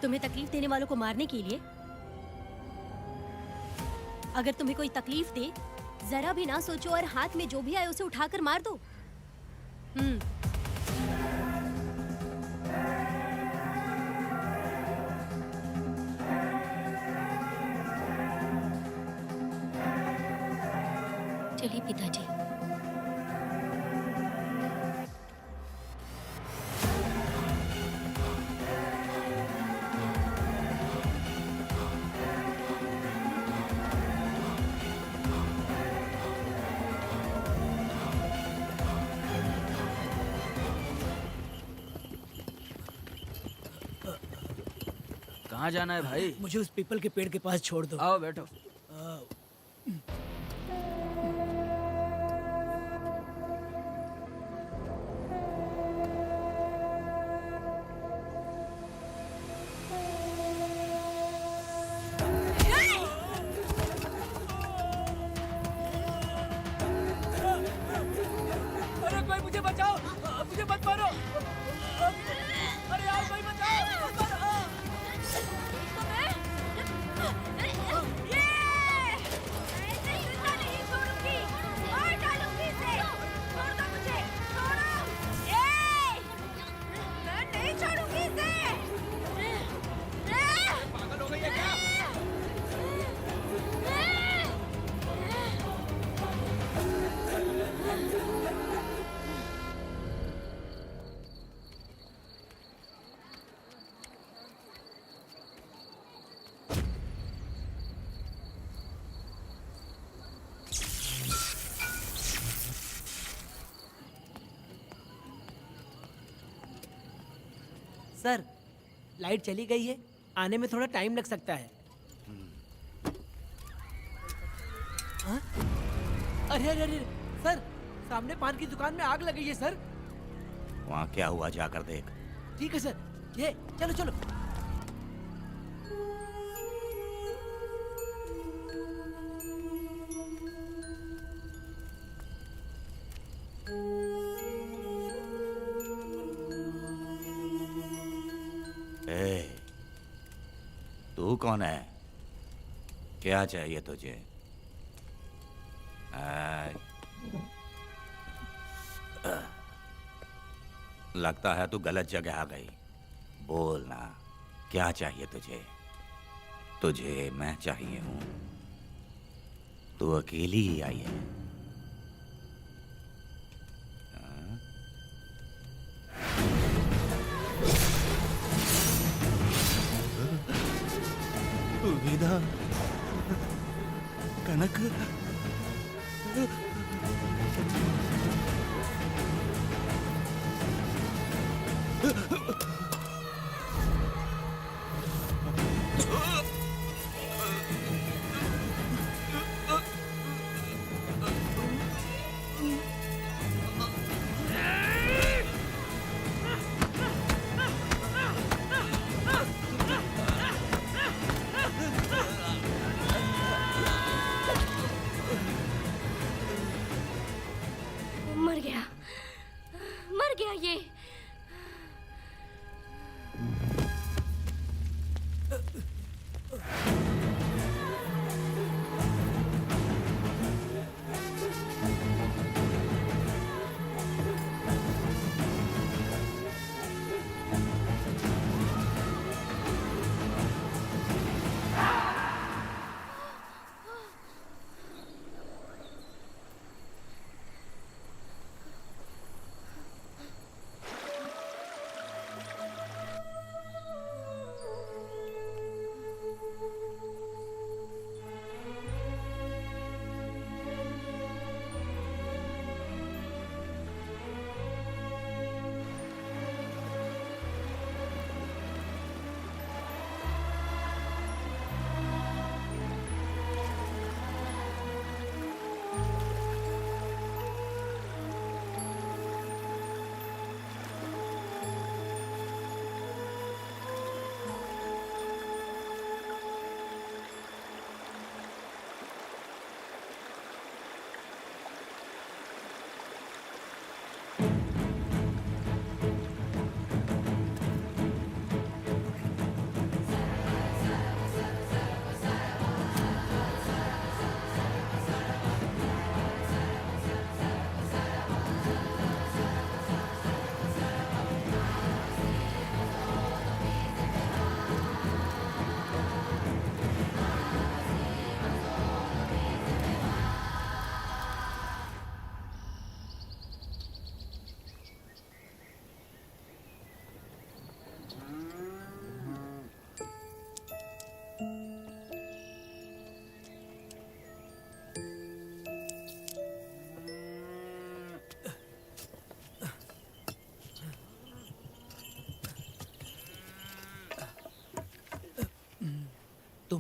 तुम्हें तकलीफ देने वालों को मारने के लिए? अगर तुम्हें कोई तकलीफ दे, जरा भी ना सोचो और हाथ में जो भी आए उसे उठाकर मार दो। चलिए पिताजी। कहाँ जाना है भाई? मुझे उस पीपल के पेड़ के पास छोड़ दो। आओ बैठो। अरे कोई मुझे बचाओ, मुझे मत मारो। अरे यार कोई बचाओ, मत मारो। सर, लाइट चली गई है, आने में थोड़ा टाइम लग सकता है। हाँ? अरे अरे अरे सर, सामने पान की दुकान में आग लगी है सर। वहाँ क्या हुआ जाकर देख। ठीक है सर, ये चलो चलो। तू कौन है? क्या चाहिए तुझे? लगता है तू गलत जगह आ गई। बोल ना, क्या चाहिए तुझे? तुझे मैं चाहिए हूं। तू अकेली ही आई है। विदा, कनक, मर गया ये।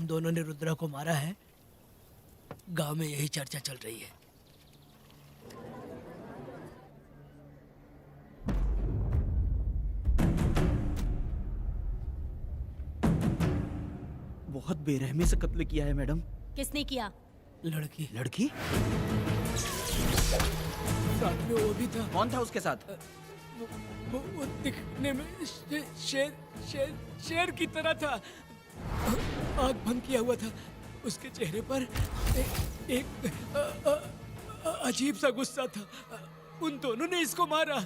तुम दोनों ने रुद्रा को मारा है, गांव में यही चर्चा चल रही है। बहुत बेरहमी से कत्ल किया है मैडम। किसने किया? लड़की, लड़की? साथ में वो भी था। कौन था उसके साथ? वो दिखने में शेर की तरह था। आँख बंद किया हुआ था। उसके चेहरे पर एक अजीब सा गुस्सा था। उन दोनों ने इसको मारा।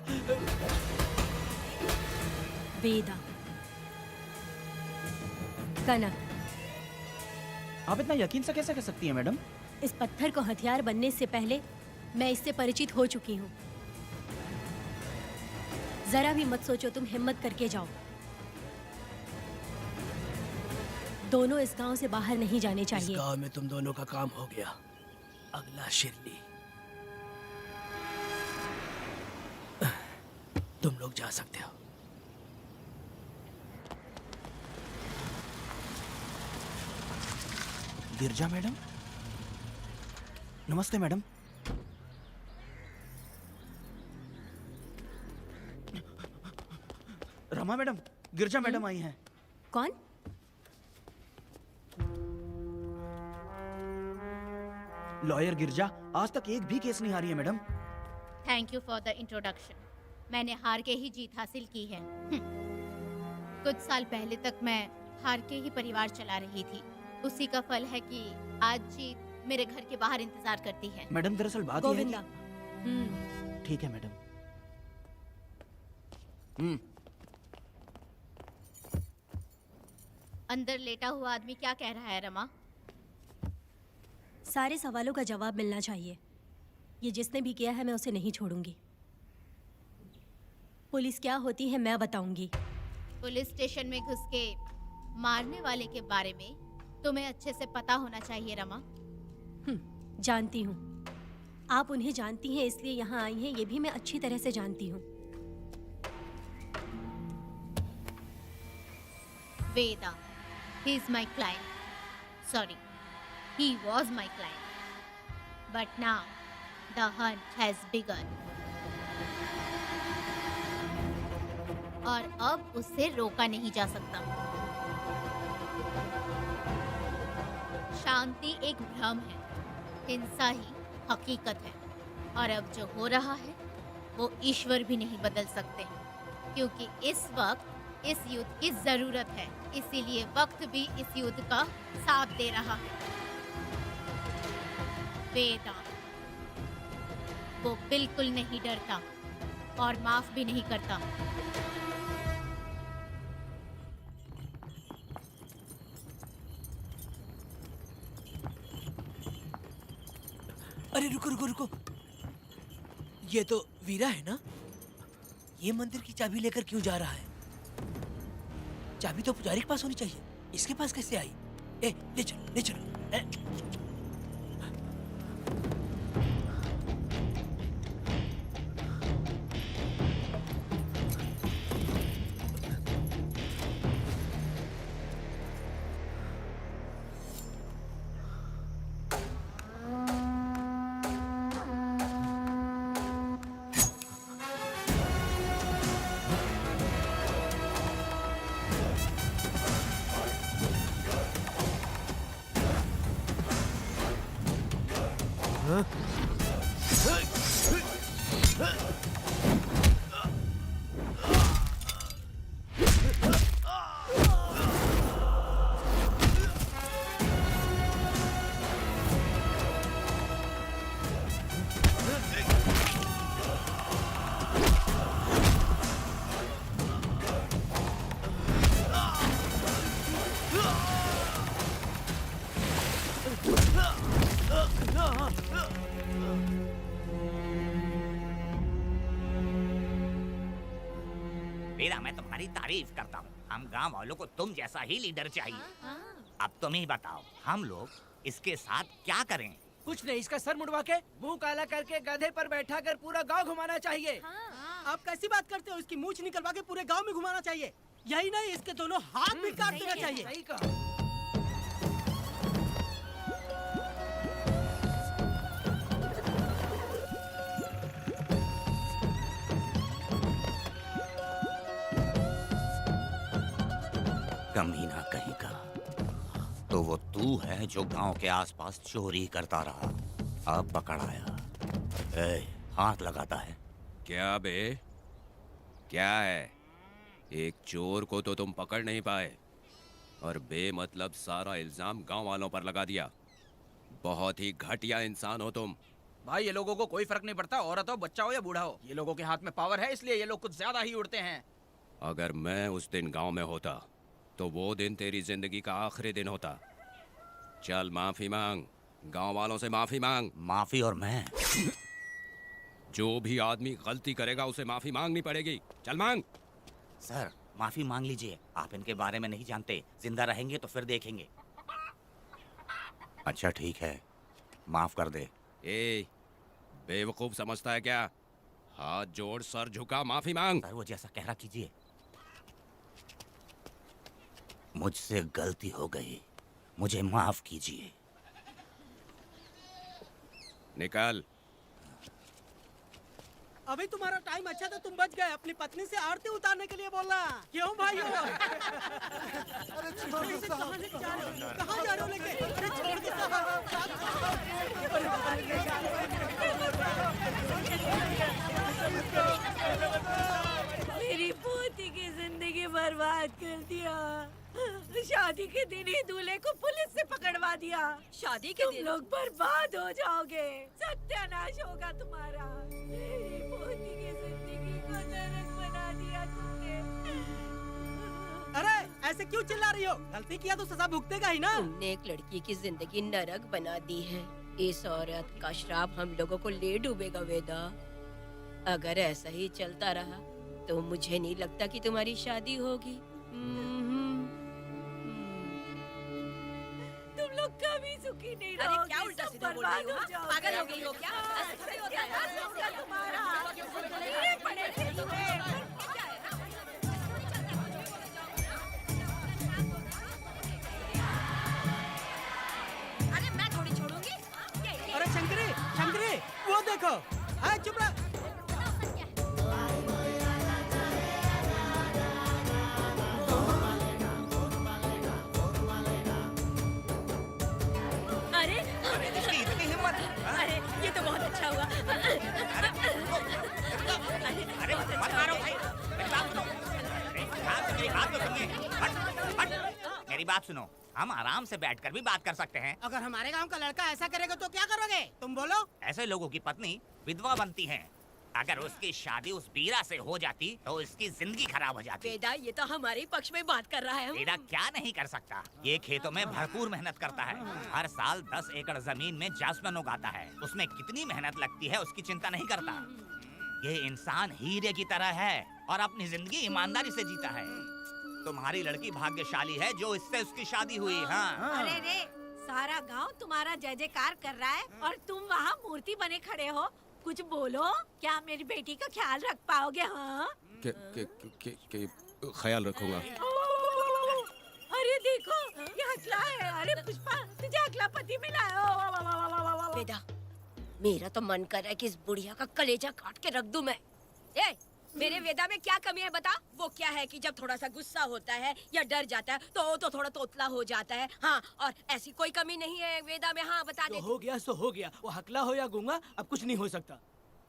वेदा, कनक, आप इतना यकीन से कैसे कह सकती हैं मैडम? इस पत्थर को हथियार बनने से पहले मैं इससे परिचित हो चुकी हूँ। जरा भी मत सोचो, तुम हिम्मत करके जाओ। दोनों इस गांव से बाहर नहीं जाने इस चाहिए। गांव में तुम दोनों का काम हो गया। अगला शिरली। तुम लोग जा सकते हो। गिरजा मैडम? नमस्ते मैडम। रमा मैडम, गिरजा मैडम आई हैं। कौन? लॉयर गिरजा आज तक एक भी केस नहीं हारी है madam. Thank you for the introduction. मैंने हार के ही जीत हासिल की है। कुछ साल पहले तक मैं हार के ही परिवार चला रही थी। उसी का फल है कि आज जीत मेरे घर के बाहर इंतजार करती है। मैडम दरअसल बात यह है गोविंदा। कि... ठीक है मैडम। अंदर लेटा हुआ आदमी क्या कह रहा है रमा? सारे सवालों का जवाब मिलना चाहिए। ये जिसने भी किया है मैं उसे नहीं छोड़ूंगी। पुलिस क्या होती है मैं बताऊंगी। पुलिस स्टेशन में घुस के मारने वाले के बारे में तुम्हें अच्छे से पता होना चाहिए रमा। जानती हूँ। आप उन्हें जानती हैं इसलिए यहाँ आई हैं, ये भी मैं अच्छी तरह से जानती हूँ। वेदा, he is my client. Sorry, he was my client. But now, the hunt has begun. और अब उसे रोका नहीं जा सकता। शांति एक भ्रम है, हिंसा ही हकीकत है। और अब जो हो रहा है वो ईश्वर भी नहीं बदल सकते, क्योंकि इस वक्त इस युद्ध की जरूरत है। इसीलिए वक्त भी इस युद्ध का साथ दे रहा है। वेदा, वो बिल्कुल नहीं डरता और माफ भी नहीं करता। अरे रुको रुको रुको, ये तो वीरा है ना? ये मंदिर की चाबी लेकर क्यों जा रहा है? चाबी तो पुजारी के पास होनी चाहिए, इसके पास कैसे आई? ले चलो ले चलो। वीरा, मैं तुम्हारी तारीफ करता हूँ। हम गांव वालों को तुम जैसा ही लीडर चाहिए। अब तुम ही बताओ, हम लोग इसके साथ क्या करें? कुछ नहीं, इसका सर मुड़वा के मुंह काला करके गधे पर बैठा कर पूरा गांव घुमाना चाहिए। आप कैसी बात करते हो? इसकी मूंछ निकलवा के पूरे गांव में घुमाना चाहिए। यही नहीं, इसके दोनों हाथ भी काट देना चाहिए। सही कहा। कमीना कहीं का। तो वो तू है जो गांव के आसपास चोरी करता रहा, अब पकड़ आया। ए, हाथ लगाता है। क्या बे, क्या है? एक चोर को तो तुम पकड़ नहीं पाए और बेमतलब सारा इल्जाम गांव वालों पर लगा दिया। बहुत ही घटिया इंसान हो तुम। भाई ये लोगों को कोई फर्क नहीं पड़ता, औरत हो, बच्चा हो या बूढ़ा हो। ये लोगों के हाथ में पावर है, इसलिए ये लोग कुछ ज्यादा ही उड़ते हैं। अगर मैं उस दिन गांव में होता तो वो दिन तेरी जिंदगी का आखिरी दिन होता। चल माफी मांग, गांव वालों से माफी मांग। माफी? और मैं? जो भी आदमी गलती करेगा उसे माफी मांगनी पड़ेगी। चल मांग। सर माफी मांग लीजिए, आप इनके बारे में नहीं जानते। जिंदा रहेंगे तो फिर देखेंगे। अच्छा ठीक है, माफ कर दे। ए, बेवकूफ समझता है क्या? हाथ जोड़, सर झुका, माफी मांग। सर वो जैसा कह रहा कीजिए। मुझसे गलती हो गई, मुझे माफ कीजिए। निकल। अभी तुम्हारा टाइम अच्छा था, तुम बच गए। अपनी पत्नी से आरती उतारने के लिए बोलना। क्यों भाई हो? अरे छोड़ के कहाँ लेके जा रहे हो? कहाँ जा रहे हो लेके? अरे छोड़ के मेरी पोती की जिंदगी बर्बाद कर दिया। शादी के दिन ही दूल्हे को पुलिस से पकड़वा दिया। शादी के दिन लोग बर्बाद हो जाओगे, सत्यानाश होगा तुम्हारा। मेरी पोती की जिंदगी को नरक बना दिया तुमने। अरे ऐसे क्यों चिल्ला रही हो? गलती किया तो सजा भुगतेगा ही ना। तुमने एक लड़की की जिंदगी नरक बना दी है। इस औरत का श्राप हम लोगों को ले डूबेगा वेदा। अगर ऐसा ही चलता रहा तो मुझे नहीं लगता कि तुम्हारी शादी होगी। तुम लोग कभी सुखी नहीं अरे रहोगे। क्या उल्टा सब सीधा बोल बर्बाद रही हो? हो जाओगे। पागल हो गई हो क्या? ऐसा ही होता है। सत्यानाश होगा तुम्हारा। कीड़े पड़ेंगे तुम्हें। अरे मैं थोड़ी छोड़ूंगी। अरे शंकरी, शंकरी, वो देखो। हाँ चुप रह। अरे इतनी हिम्मत? अरे ये तो बहुत अच्छा हुआ। अरे मत मारो भाई, मेरी बात सुनो। मेरी बात तो सुनिए। हट, हट। मेरी बात सुनो, हम आराम से बैठकर भी बात कर सकते हैं। अगर हमारे गांव का लड़का ऐसा करेगा तो क्या करोगे? तुम बोलो। ऐसे लोगों की पत्नी विधवा बनती हैं। अगर उसकी शादी उस बीरा से हो जाती तो उसकी जिंदगी खराब हो जाती। वेदा ये तो हमारे पक्ष में बात कर रहा है। बीरा क्या नहीं कर सकता? ये खेतों में भरपूर मेहनत करता है। हर साल 10 एकड़ जमीन में जासमन उगाता है। उसमें कितनी मेहनत लगती है उसकी चिंता नहीं करता। ये इंसान हीरे की तरह है और अपनी जिंदगी ईमानदारी से जीता है। तुम्हारी लड़की भाग्यशाली है जो इससे उसकी शादी हुई। हाँ अरे रे, सारा गांव तुम्हारा जय जयकार कर रहा है और तुम वहाँ मूर्ति बने खड़े हो। कुछ बोलो, क्या मेरी बेटी का ख्याल रख पाओगे? हाँ के ख्याल रखूंगा। अरे देखो, ये हकला है। अरे पुष्पा, तुझे हकला पति मिला है। वेदा मेरा तो मन कर रहा है कि इस बुढ़िया का कलेजा काट के रख दूं मैं। ए, मेरे वेदा में क्या कमी है बता? वो क्या है कि जब थोड़ा सा गुस्सा होता है या डर जाता है तो थोड़ा तोतला हो जाता है। हाँ, और ऐसी कोई कमी नहीं है वेदा में। हाँ बता दे। तो हो गया सो हो गया। वो हकला हो या गूंगा, अब कुछ नहीं हो सकता।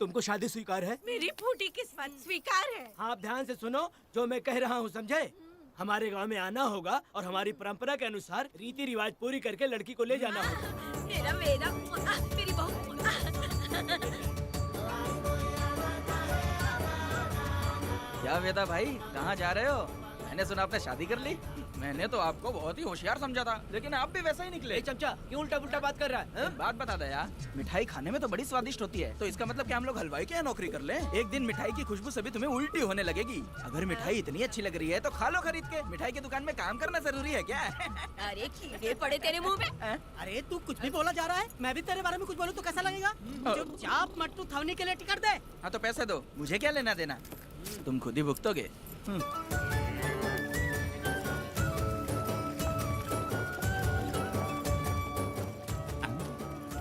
तुमको शादी स्वीकार है? मेरी फूटी किस्मत स्वीकार है। हाँ आप ध्यान से सुनो, जो मैं कह रहा हूँ समझे? हमारे गांव में आना होगा और हमारी परंपरा के अनुसार रीति रिवाज पूरी करके लड़की को ले जाना होगा। मेरा वेदा, मेरी बहू। क्या वेदा भाई, कहाँ जा रहे हो? मैंने सुना आपने शादी कर ली। मैंने तो आपको बहुत ही होशियार समझा था, लेकिन आप भी वैसा ही निकले। ए चमचा, क्यों उल्टा पुल्टा बात कर रहा है? एक बात बता दे यार, मिठाई खाने में तो बड़ी स्वादिष्ट होती है, तो इसका मतलब क्या हम लोग हलवाई के यहाँ नौकरी कर लें? एक दिन मिठाई की खुशबू से भी तुम्हें उल्टी होने लगेगी। अगर मिठाई इतनी अच्छी लग रही है तो खा लो खरीद के। मिठाई की दुकान में काम करना जरूरी है क्या? अरे कीड़े पड़े तेरे मुंह में। अरे तू कुछ भी बोला जा रहा है। मैं भी तेरे बारे में कुछ बोलूं तो कैसा लगेगा? चुपचाप मट्टू थवनी के लिए टिकट दे। हाँ तो पैसे दो, मुझे क्या लेना देना, तुम खुद ही भुगतोगे।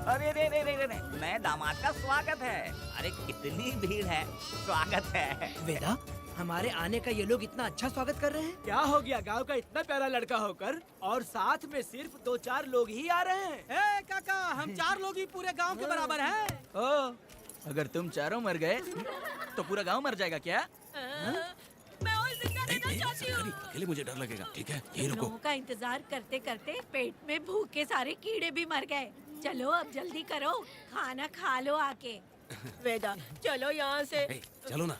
अरे रे रे रे रे रे, मैं दामाद का स्वागत है। अरे कितनी भीड़ है, स्वागत है। वेदा, हमारे आने का ये लोग इतना अच्छा स्वागत कर रहे हैं। क्या हो गया गांव का इतना प्यारा लड़का होकर और साथ में सिर्फ 2-4 लोग ही आ रहे हैं। ए काका, हम 4 लोग ही पूरे गांव के बराबर हैं। ओ, अगर तुम चारों मर गए तो पूरा गांव मर जाएगा क्या? मैं और जिंदा रहना चाहती हूँ। अकेले मुझे डर लगेगा। ठीक है, यही रुको। लोगों का इंतजार करते करते पेट में भूखे सारे कीड़े भी मर गए। चलो अब जल्दी करो, खाना खा लो आके। वेदा, चलो यहाँ से। ए, चलो ना।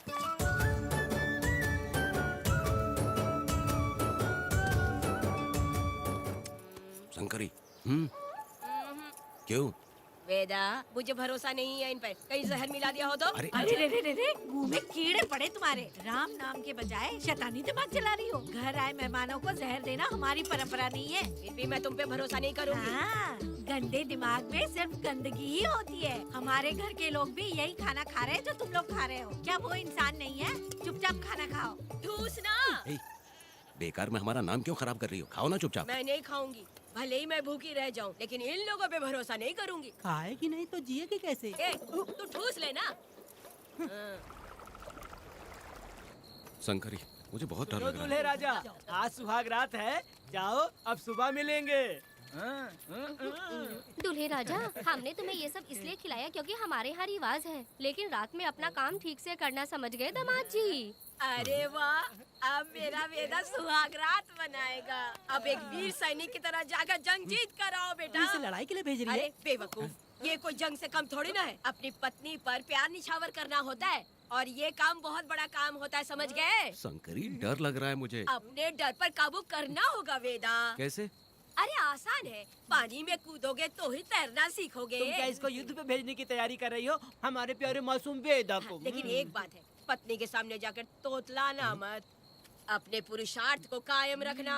शंकरी, क्यों? वेदा, मुझे भरोसा नहीं है इन पर। कहीं जहर मिला दिया हो तो? अरे अरे रे रे रे रे, मुंह में कीड़े पड़े तुम्हारे। राम नाम के बजाय शैतानी दिमाग चला रही हो। घर आए मेहमानों को जहर देना हमारी परंपरा नहीं है। फिर भी मैं तुम पे भरोसा नहीं करूंगी। हाँ, गंदे दिमाग में सिर्फ गंदगी ही होती है। हमारे घर के लोग भी यही खाना खा रहे हैं जो तुम लोग खा रहे हो। क्या वो इंसान नहीं है? चुपचाप खाना खाओ। ठूस ना। ए, बेकार में हमारा नाम क्यों खराब कर रही हो? खाओ ना चुपचाप। मैं नहीं खाऊंगी, भले ही मैं भूखी रह जाऊं, लेकिन इन लोगों पे भरोसा नहीं करूंगी। खाएगी नहीं तो जिएगी कैसे? ए, तू ठूस लेना। शंकरी, मुझे बहुत डर तो लग रहा दूल्हे है। राजा, आज सुहाग रात है, जाओ अब सुबह मिलेंगे। दूल्हे राजा, हमने तुम्हें ये सब इसलिए खिलाया क्योंकि हमारे यहाँ रिवाज है, लेकिन रात में अपना काम ठीक से करना समझ गए दामाद जी। अरे वाह, अब मेरा वेदा सुहागरात मनाएगा। अब एक वीर सैनिक की तरह जाकर जंग जीत कर आओ बेटा। इसे लड़ाई के लिए भेज रही है? अरे बेवकूफ, ये कोई जंग से कम थोड़ी ना है। अपनी पत्नी पर प्यार निछावर करना होता है और ये काम बहुत बड़ा काम होता है, समझ गए? शंकरी, डर लग रहा है मुझे। अपने डर पर काबू करना होगा वेदा। कैसे? अरे आसान है, पानी में कूदोगे तो ही तैरना सीखोगे। तुम क्या इसको युद्ध पे भेजने की तैयारी कर रही हो हमारे प्यारे मासूम वेदा को? लेकिन एक बात है, पत्नी के सामने जाकर तोतलाना मत। अपने पुरुषार्थ को कायम रखना।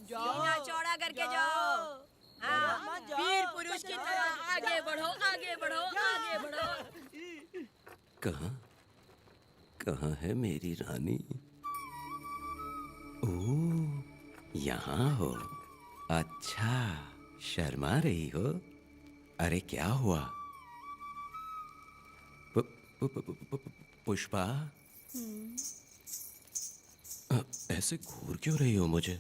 सीना चौड़ा करके जाओ। हाँ, वीर पुरुष की तरह आगे बढ़ो, आगे बढ़ो, आगे बढ़ो। कहाँ कहाँ है मेरी रानी? ओह, यहाँ हो। अच्छा, शर्मा रही हो? अरे क्या हुआ? पुष्पा, ऐसे घूर क्यों रही हो मुझे?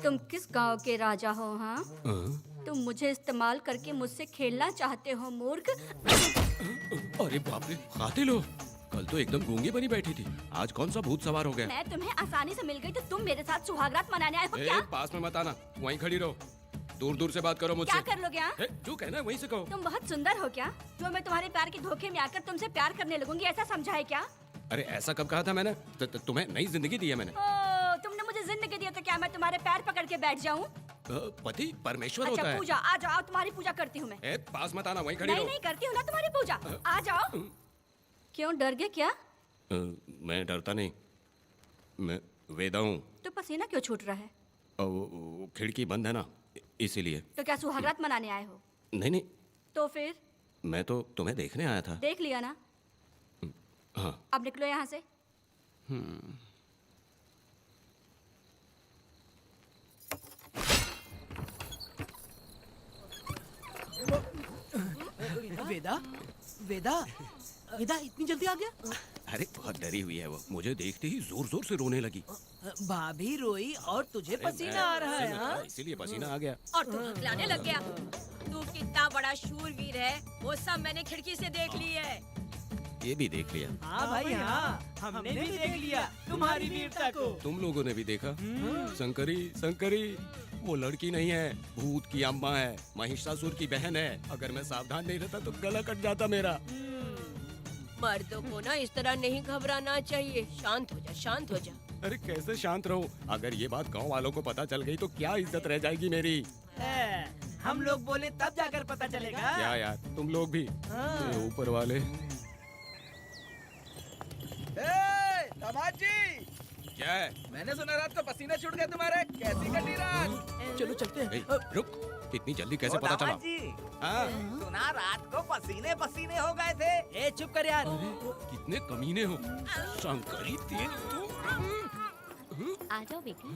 तुम किस गांव के राजा हो? हाँ, हाँ? तुम मुझे इस्तेमाल करके मुझसे खेलना चाहते हो मूर्ख। अरे बाप रे, कातिल हो? कल तो एकदम गूंगी बनी बैठी थी, आज कौन सा भूत सवार हो गया? मैं तुम्हें आसानी से मिल गई तो तुम मेरे साथ सुहागरात मनाने आए हो ए, क्या? पास में मत आना, वहीं खड़ी रहो। दूर दूर से बात करो मुझसे। क्या कर लोगे? हाँ? ए, जो कहना है वहीं से कहो। तुम बहुत सुंदर हो क्या जो मैं तुम्हारे प्यार के धोखे में आकर तुमसे प्यार करने लगूंगी, ऐसा समझा है क्या? अरे ऐसा कब कहा था मैंने? तुम्हें नई जिंदगी दी है मैंने। ओ, तुमने मुझे जिंदगी दी है तो क्या मैं तुम्हारे पैर पकड़ के बैठ जाऊं? पति परमेश्वर अच्छा होता है। पूजा, आ जाओ, तुम्हारी पूजा करती हूँ मैं। ए, पास मत आना, वहीं खड़ी नहीं रहो। नहीं करती हूँ ना तुम्हारी पूजा, आ जाओ। क्यों डर गए क्या? मैं डरता नहीं, मैं वेदा हूँ। तो पसीना क्यों छूट रहा है? वो खिड़की बंद है ना, इसीलिए। तो क्या सुहागरात मनाने आए हो? नहीं नहीं, तो फिर मैं तो तुम्हें देखने आया था। देख लिया ना, हाँ। अब निकलो यहाँ से। वेदा, वेदा, वेदा इतनी जल्दी आ गया? अरे बहुत डरी हुई है वो, मुझे देखते ही जोर जोर से रोने लगी। भाभी रोई और तुझे पसीना आ रहा है? हाँ? इसीलिए पसीना आ गया। और तू हकलाने लग गया। तू कितना बड़ा शूरवीर है, वो सब मैंने खिड़की से देख ली है। ये भी देख लिया? हाँ भाई हाँ, हमने भी देख लिया तुम्हारी वीरता को। तुम लोगों ने भी देखा? शंकरी, शंकरी, वो लड़की नहीं है, भूत की अम्मा है, महिषासुर की बहन है। अगर मैं सावधान नहीं रहता तो गला कट जाता मेरा। मर्दों को ना इस तरह नहीं घबराना चाहिए। शांत हो जा, शांत हो जा। अरे कैसे शांत रहूं? अगर ये बात गांव वालों को पता चल गई तो क्या इज्जत रह जाएगी मेरी? हम लोग बोले तब जाकर पता चलेगा। क्या यार, तुम लोग भी? ये ऊपर वाले। दामाद जी, क्या है? मैंने सुना रात को पसीने छूट गए तुम्हारे, कैसी कटी रात? चलो चलते हैं। ए, रुक, इतनी जल्दी कैसे पता चला? हाँ? सुना रात को पसीने पसीने हो गए थे। ए चुप कर यार। कितने कमीने हो शंकरी, तेरी तो। आ जाओ बेटी।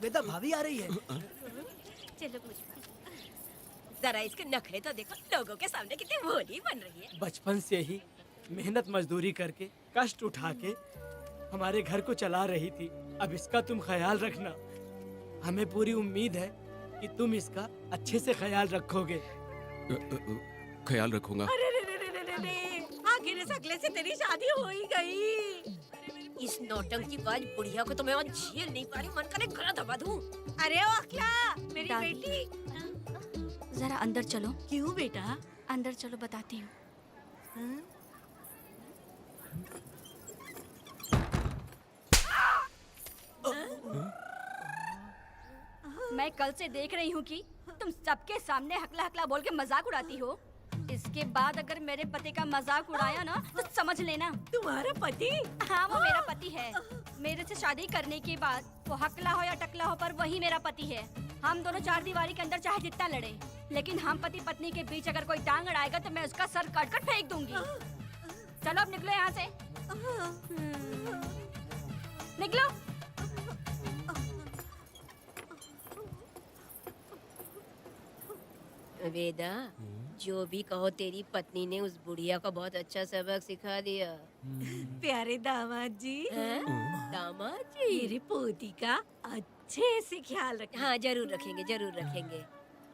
वेदा भाभी आ रही है। चलो मुझे। जरा इसके नखरे तो देखो, लोगों के सामने कितनी भोली बन रही है। बचपन से ही मेहनत मजदूरी करके कष्ट उठा के हमारे घर को चला रही थी। अब इसका तुम ख्याल रखना। हमें पूरी उम्मीद है कि तुम इसका अच्छे से ख्याल रखोगे। ख्याल रखूंगा। अरे रे रे रे रे रे रे, आखिर इस अगले से तेरी शादी हो ही गई। इस नौटंकी बाज बुढ़िया को तो मैं और झेल नहीं पा रही, मन करे गला दबा दूं। अरे ओ अखला, मेरी दादी। बेटी। जरा अंदर चलो। क्यों बेटा? अंदर चलो, बताती हूँ। मैं कल से देख रही हूँ कि तुम सबके सामने हकला हकला बोल के मजाक उड़ाती हो। इसके बाद अगर मेरे पति का मजाक उड़ाया ना तो समझ लेना। तुम्हारा पति? हाँ, वो मेरा पति है। मेरे से शादी करने के बाद वो हकला हो या टकला हो, पर वही मेरा पति है। हम दोनों चार दीवारी के अंदर चाहे जितना लड़े, लेकिन हम पति पत्नी के बीच अगर कोई टांग अड़ाएगा तो मैं उसका सर काट कर फेंक दूंगी। चलो अब निकलो यहाँ से। निकलो। वेदा, जो भी कहो तेरी पत्नी ने उस बुढ़िया को बहुत अच्छा सबक सिखा दिया। प्यारे दामाद जी, दामाद जी, मेरी पोती का अच्छे से ख्याल रखना। हाँ जरूर रखेंगे, जरूर रखेंगे।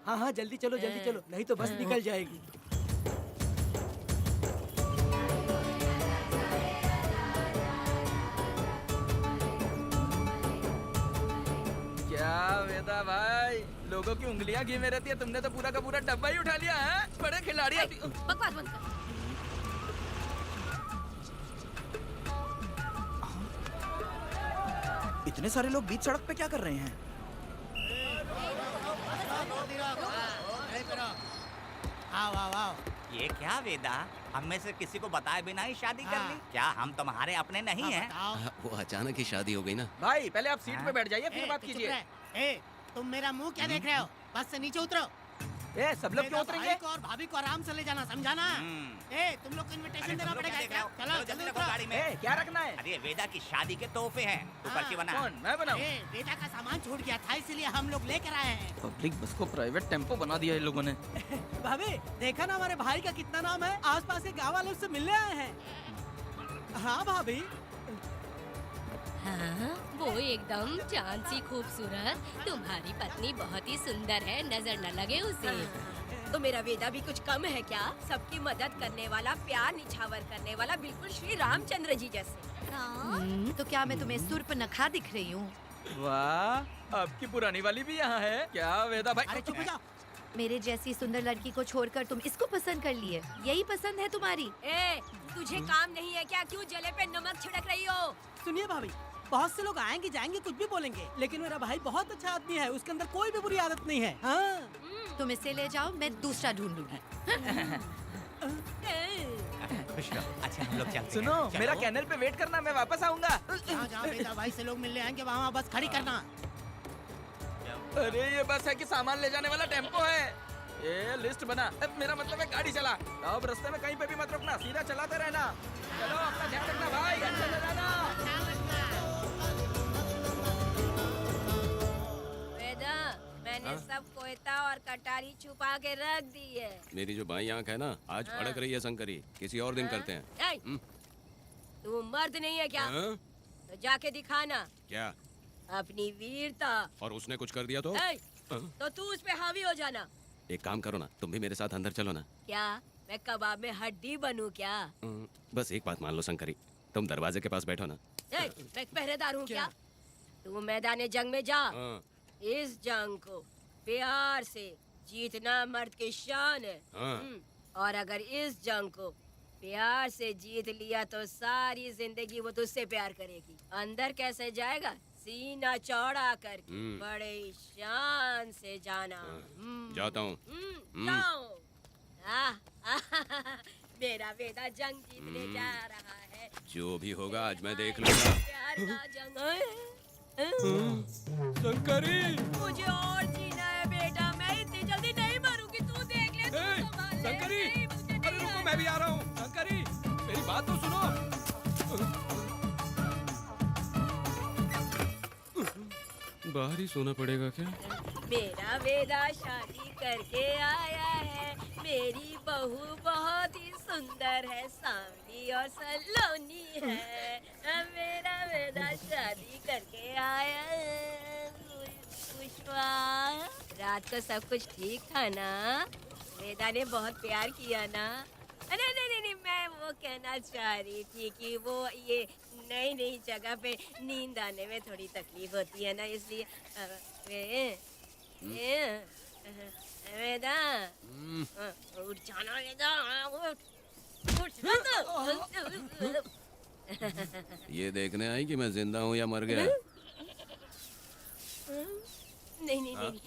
हाँ हाँ, जल्दी चलो, जल्दी चलो, नहीं तो बस निकल जाएगी। क्या वेदा भाई, लोगों की उंगलियां घी में रहती है, तुमने तो पूरा का पूरा डब्बा ही उठा लिया है। बड़े खिलाड़ी। बकवास बंद कर। इतने सारे लोग बीच सड़क पे क्या कर रहे हैं? आओ आओ आओ। ये क्या वेदा, हम में से किसी को बताए बिना ही शादी कर ली? क्या हम तुम्हारे अपने नहीं हैं? वो अचानक ही शादी हो गई ना। भाई पहले आप सीट पे बैठ जाइए, फिर बात कीजिए। तुम मेरा मुंह क्या देख रहे हो? बस से नीचे उतरो। ए, सब लोग क्यों उतरेंगे? भाई को और भाभी को आराम से ले जाना, समझा ना? तुम लोग को इनविटेशन देना पड़ेगा। चलो जल्दी उतरो। गाड़ी में। ए, क्या रखना है? अरे वेदा की शादी के तोहफे हैं, तू पर्ची बना। कौन, मैं बनाऊं? बेटा का सामान छूट गया था, इसीलिए हम लोग लेकर आए हैं। पब्लिक बस को प्राइवेट टेम्पो बना दिया इन लोगों ने। भाभी, देखा ना हमारे भाई का कितना नाम है? आसपास के गाँव वालों से मिलने आए हैं। हाँ भाभी। हाँ, वो एकदम चांद सी खूबसूरत। तुम्हारी पत्नी बहुत ही सुंदर है, नजर न लगे उसे। तो मेरा वेदा भी कुछ कम है क्या? सबकी मदद करने वाला, प्यार निछावर करने वाला, बिल्कुल श्री रामचंद्र जी जैसे। तो क्या मैं तुम्हें सुर्पनखा दिख रही हूँ? वाह, आपकी पुरानी वाली भी यहाँ है क्या वेदा भाई? अरे चुप हो जाओ। मेरे जैसी सुंदर लड़की को छोड़कर तुम इसको पसंद कर लिए, यही पसंद है तुम्हारी? ए, तुझे काम नहीं है क्या? क्यों जले पे नमक छिड़क रही हो? सुनिए भाभी, बहुत से लोग आएंगे जाएंगे, कुछ भी बोलेंगे, लेकिन मेरा भाई बहुत अच्छा आदमी है, उसके अंदर कोई भी बुरी आदत नहीं है। हाँ। तुम इसे ले जाओ, मैं दूसरा ढूंढूंगी। खुश रहो। अच्छा हम लोग चलते हैं। सुनो, चलो। मेरा कैनल पे वेट करना, मैं वापस आऊंगा। जहाँ वेदा भाई से लोग मिलने आएंगे वहाँ बस खड़ी करना। अरे ये बस है कि सामान ले जाने वाला टेम्पो है। ये लिस्ट बना। अब मेरा मतलब है गाड़ी चला। अब रास्ते में कहीं पे भी मत रुकना, सीधा चलाते रहना। चलो अपना ध्यान रखना भाई, अच्छे से जाना। वेदा, मैंने सब कोयता और कटारी छुपा के रख दी है। मेरी जो बाई आंख है ना, आज भड़क रही है शंकरी। किसी और दिन करते हैं। ए, तू मर्द नहीं है क्या? हाँ? तो जाके दिखाना क्या? अपनी वीरता। और उसने कुछ कर दिया तो? ए, हाँ? तो तू उस पे हावी हो जाना। एक काम करो ना, तुम भी मेरे साथ अंदर चलो ना। क्या मैं कबाब में हड्डी बनूं क्या? बस एक बात मान लो शंकरी, तुम दरवाजे के पास बैठो ना। ए, मैं पहरेदार हूँ क्या? तू मैदान जंग में जा। हाँ। इस जंग को प्यार से जीतना मर्द की शान है। हाँ। और अगर इस जंग को प्यार से जीत लिया तो सारी जिंदगी वो तुझसे प्यार करेगी। अंदर कैसे जाएगा? सीना चौड़ा करके बड़े शान से जाना। जाता हूँ। जाओ। मेरा बेटा जंग जीतने जा रहा है। जो भी होगा आज मैं देख लूंगा। प्यार का जंग। शंकरी, मुझे और जीना है बेटा, मैं इतनी जल्दी नहीं मरूंगी। तू देख ले, तू संभाल ले। शंकरी, नहीं, मुझे नहीं अरे रुको, मैं भी आ रहा हूँ। शंकरी, मेरी बात तो सुनो। बाहर ही सोना पड़ेगा क्या? मेरा वेदा शादी करके आया है। मेरी बहू बहुत ही सुंदर है, सांवली और सलोनी है। मेरा वेदा शादी करके आया। पुष्पा, रात को सब कुछ ठीक था ना? वेदा ने बहुत प्यार किया ना? नहीं नहीं नहीं, मैं वो कहना चाह रही थी कि वो ये नई नई जगह पे नींद आने में थोड़ी तकलीफ होती है ना, इसलिए वेदा उठ जाना, वेदा उठ ये देखने आई कि मैं जिंदा हूँ या मर गया? नहीं नहीं नहीं,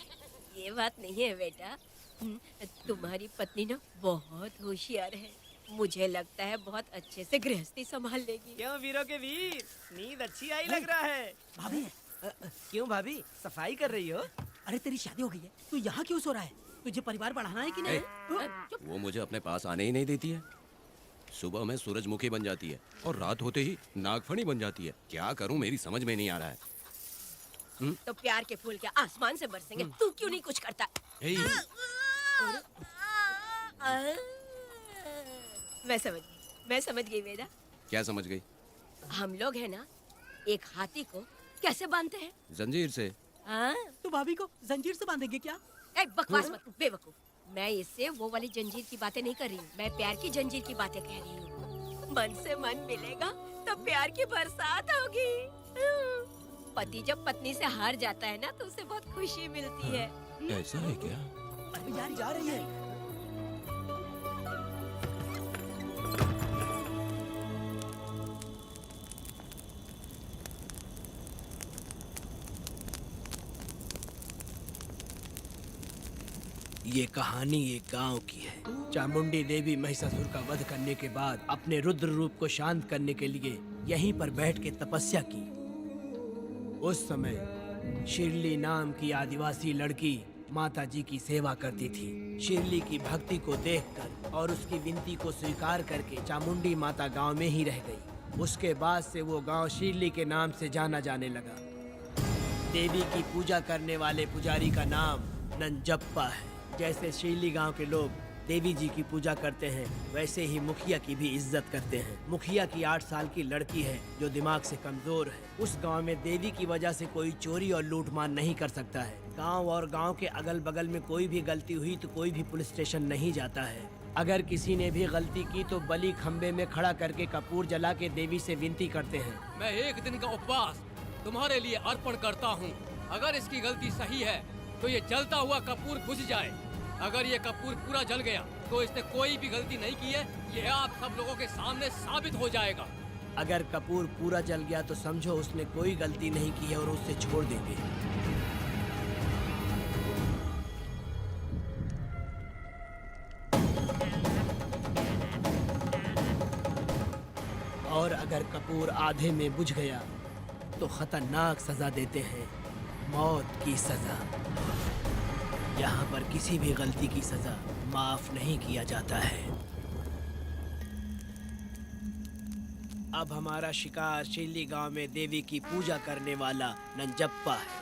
ये बात नहीं है बेटा। तुम्हारी पत्नी ना बहुत होशियार है, मुझे लगता है बहुत अच्छे से गृहस्थी संभाल लेगी। क्यों वीरों के वीर, नींद अच्छी आई लग रहा है। भाभी क्यों भाभी, सफाई कर रही हो? अरे तेरी शादी हो गई है, तू यहाँ क्यों सो रहा है? तुझे परिवार बढ़ाना है कि नहीं? वो मुझे अपने पास आने ही नहीं देती है। सुबह में सूरजमुखी बन जाती है और रात होते ही नागफनी बन जाती है। क्या करूं, मेरी समझ में नहीं आ रहा है। तो प्यार के फूल क्या आसमान से बरसेंगे? तू क्यों नहीं कुछ करता? मैं समझ गई वेदा। क्या समझ गई? हम लोग है ना, एक हाथी को कैसे बांधते हैं? जंजीर से। हाँ? तो भाभी को जंजीर से बांधेंगे क्या? ए, बकवास मत कर, बेवकूफ। मैं इससे वो वाली जंजीर की बातें नहीं कर रही हूँ, मैं प्यार की जंजीर की बातें कह रही हूँ। मन से मन मिलेगा तो प्यार की बरसात होगी। पति जब पत्नी से हार जाता है ना तो उसे बहुत खुशी मिलती है। ऐसा है क्या? अरे यार जा रही है। ये कहानी एक गांव की है। चामुंडी देवी महिषासुर का वध करने के बाद अपने रुद्र रूप को शांत करने के लिए यहीं पर बैठ के तपस्या की। उस समय शिरली नाम की आदिवासी लड़की माता जी की सेवा करती थी। शिरली की भक्ति को देखकर और उसकी विनती को स्वीकार करके चामुंडी माता गांव में ही रह गई। उसके बाद से वो गांव शिरली के नाम से जाना जाने लगा। देवी की पूजा करने वाले पुजारी का नाम नंजप्पा है। जैसे शिरली गांव के लोग देवी जी की पूजा करते हैं, वैसे ही मुखिया की भी इज्जत करते हैं। मुखिया की 8 साल की लड़की है जो दिमाग से कमजोर है। उस गांव में देवी की वजह से कोई चोरी और लूटमार नहीं कर सकता है। गांव और गांव के अगल बगल में कोई भी गलती हुई तो कोई भी पुलिस स्टेशन नहीं जाता है। अगर किसी ने भी गलती की तो बलि खम्बे में खड़ा करके कपूर जला के देवी से विनती करते हैं। मैं 1 दिन का उपवास तुम्हारे लिए अर्पण करता हूँ। अगर इसकी गलती सही है तो ये जलता हुआ कपूर बुझ जाए। अगर ये कपूर पूरा जल गया तो इसने कोई भी गलती नहीं की है, ये आप सब लोगों के सामने साबित हो जाएगा। अगर कपूर पूरा जल गया तो समझो उसने कोई गलती नहीं की है और उसे छोड़ देंगे। और अगर कपूर आधे में बुझ गया तो खतरनाक सजा देते हैं, मौत की सजा। यहाँ पर किसी भी गलती की सजा माफ नहीं किया जाता है। अब हमारा शिकार शिरली गांव में देवी की पूजा करने वाला नंजप्पा है।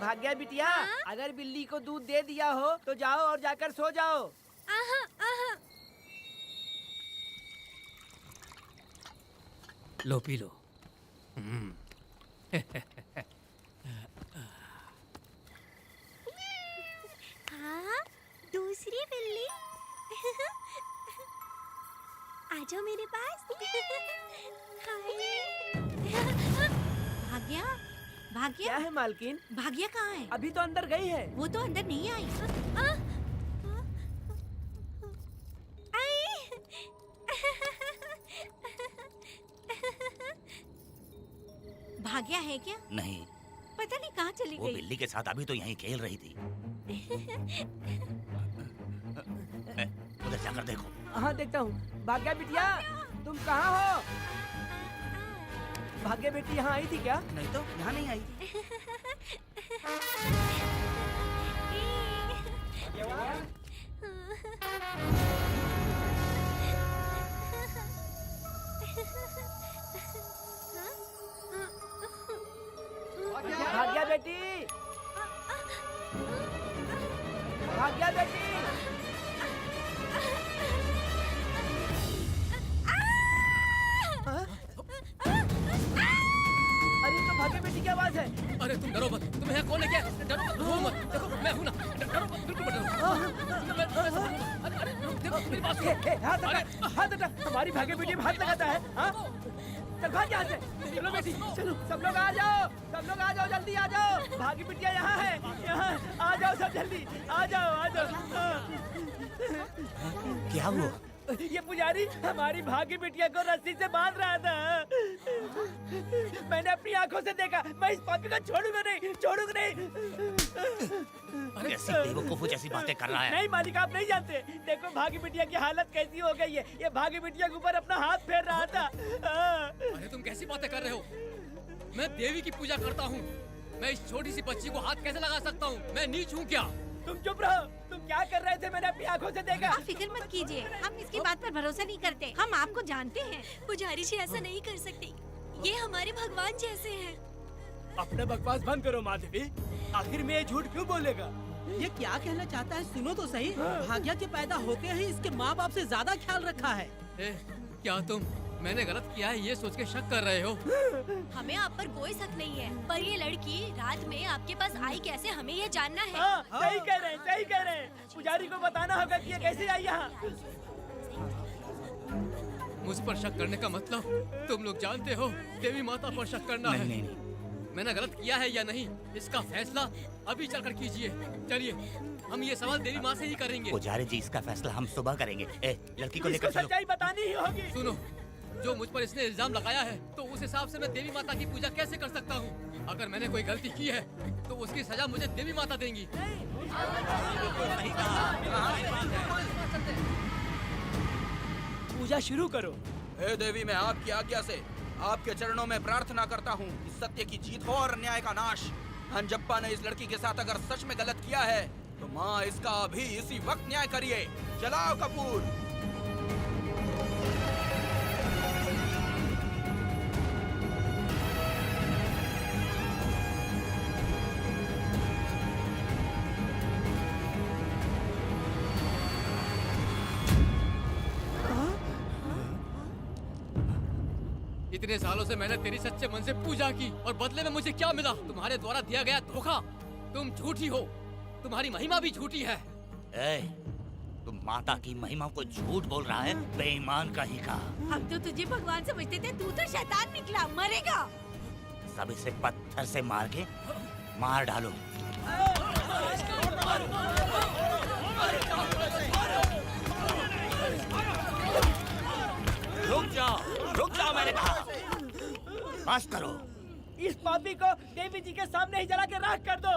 भाग्या बिटिया, अगर बिल्ली को दूध दे दिया हो तो जाओ और जाकर सो जाओ। लो पी लो। हाँ, दूसरी बिल्ली। आ जाओ मेरे पास। भाग्या, भाग्या। क्या है मालकिन? भाग्या कहाँ है? अभी तो अंदर गई है। वो तो अंदर नहीं आई। भाग्या है क्या? नहीं, पता नहीं कहाँ चली वो गई। बिल्ली के साथ अभी तो यहीं खेल रही थी। उधर जाकर देखो। हाँ देखता हूँ। भाग्या बिटिया, तुम कहाँ हो? भाग्या बेटी यहाँ आई थी क्या? नहीं तो यहाँ नहीं आई। भाग्या बेटी, भाग्या बेटी। देखो मेरी बात सुनो। हाथ हटा, हमारी भागे बेटी में हाथ लगाता है। हाँ? चल भाग यहाँ से। चलो बेटी, चलो सब लोग आ जाओ, सब लोग आ जाओ, जल्दी आ जाओ। भागी बिटिया यहाँ है, यहाँ आ जाओ सब जल्दी, आ जाओ, आ जाओ। क्या हुआ? ये पुजारी हमारी भागी बिटिया को रस्सी से बांध रहा था। मैंने अपनी आंखों से देखा। मैं इस पापी को छोड़ूंगा नहीं, छोड़ूंगा नहीं। कैसी बेवकूफों जैसी बातें कर रहा है? नहीं मालिक, आप नहीं जानते। देखो भागी बिटिया की हालत कैसी हो गई है। ये भागी बिटिया के ऊपर अपना हाथ फेर रहा था। अरे तुम कैसी बातें कर रहे हो? मैं देवी की पूजा करता हूँ। मैं इस छोटी सी बच्ची को हाथ कैसे लगा सकता हूँ? मैं नीच हूँ क्या? तुम चुप रहो। तुम क्या कर रहे थे? मैंने अपनी आंखों से देखा। आप फिक्र मत कीजिए, हम इसकी बात पर भरोसा नहीं करते। हम आपको जानते हैं। पुजारी जी ऐसा नहीं कर सकती। ये हमारे भगवान जैसे हैं। अपना बकवास बंद करो माधवी। आखिर में ये झूठ क्यों बोलेगा? ये क्या कहना चाहता है? सुनो तो सही। भाग्या के पैदा होते ही इसके माँ बाप से ज्यादा ख्याल रखा है। क्या तुम मैंने गलत किया है ये सोच के शक कर रहे हो? हमें आप पर कोई शक नहीं है, पर ये लड़की रात में आपके पास आई कैसे, हमें ये जानना है। सही कह रहे हैं, सही कह रहे हैं। पुजारी को बताना होगा कि ये कैसे आई यहाँ। मुझ पर शक करने का मतलब तुम लोग जानते हो देवी माता पर शक करना है। नहीं, नहीं। मैंने गलत किया है या नहीं इसका फैसला अभी चलकर कीजिए। चलिए हम ये सवाल देवी माँ से ही करेंगे। पुजारी जी इसका फैसला हम सुबह करेंगे। लड़की को लेकर चलो। सच्चाई बतानी ही होगी। सुनो, जो मुझ पर इसने इल्जाम लगाया है तो उस हिसाब से मैं देवी माता की पूजा कैसे कर सकता हूँ? अगर मैंने कोई गलती की है तो उसकी सजा मुझे देवी माता देंगी। पूजा शुरू करो। हे देवी, मैं आपकी आज्ञा से आपके चरणों में प्रार्थना करता हूँ कि सत्य की जीत हो और न्याय का नाश। अंजप्पा ने इस लड़की के साथ अगर सच में गलत किया है तो माँ इसका अभी इसी वक्त न्याय करिए। जलाओ कपूर। इतने सालों से मैंने तेरी सच्चे मन से पूजा की और बदले में मुझे क्या मिला? तुम्हारे द्वारा दिया गया धोखा। तुम झूठी हो, तुम्हारी महिमा भी झूठी है। तुम माता की महिमा को झूठ बोल रहा है, बेईमान कहीं का। हम तो तुझे भगवान समझते थे, तू तो शैतान निकला, मरेगा। सब इसे पत्थर से मार के मार डालो। रुक जाओ मैंने कहा। बस करो। इस पापी को देवी जी के सामने ही जला के राख कर दो।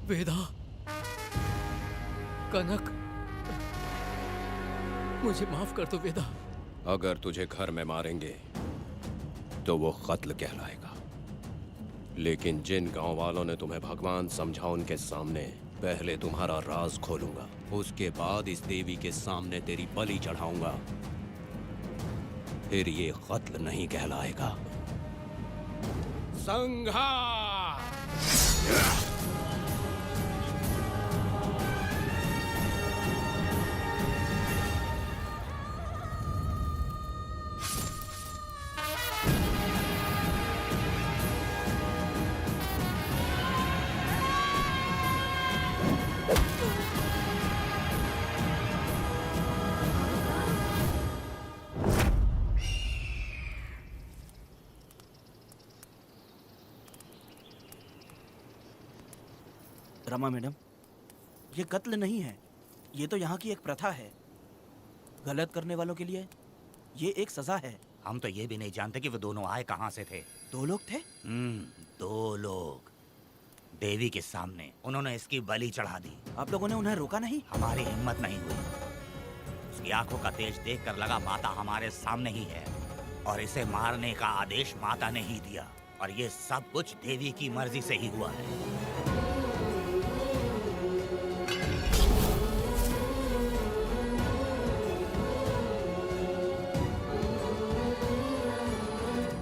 वेदा, कनक, मुझे माफ कर दो वेदा। अगर तुझे घर में मारेंगे तो वो कत्ल कहलाएगा, लेकिन जिन गांव वालों ने तुम्हें भगवान समझा उनके सामने पहले तुम्हारा राज खोलूंगा, उसके बाद इस देवी के सामने तेरी बलि चढ़ाऊंगा। फिर ये कत्ल नहीं कहलाएगा। संघार! रमा मैडम, ये कत्ल नहीं है, ये तो यहाँ की एक प्रथा है। गलत करने वालों के लिए ये एक सजा है। हम तो ये भी नहीं जानते कि वो दोनों आए कहाँ से थे। 2 लोग थे? 2 लोग देवी के सामने, उन्होंने इसकी बलि चढ़ा दी। आप लोगों ने उन्हें रोका नहीं? हमारी हिम्मत नहीं हुई। उसकी आंखों का तेज देखकर लगा माता हमारे सामने ही है और इसे मारने का आदेश माता ने ही दिया, और ये सब कुछ देवी की मर्जी से ही हुआ है।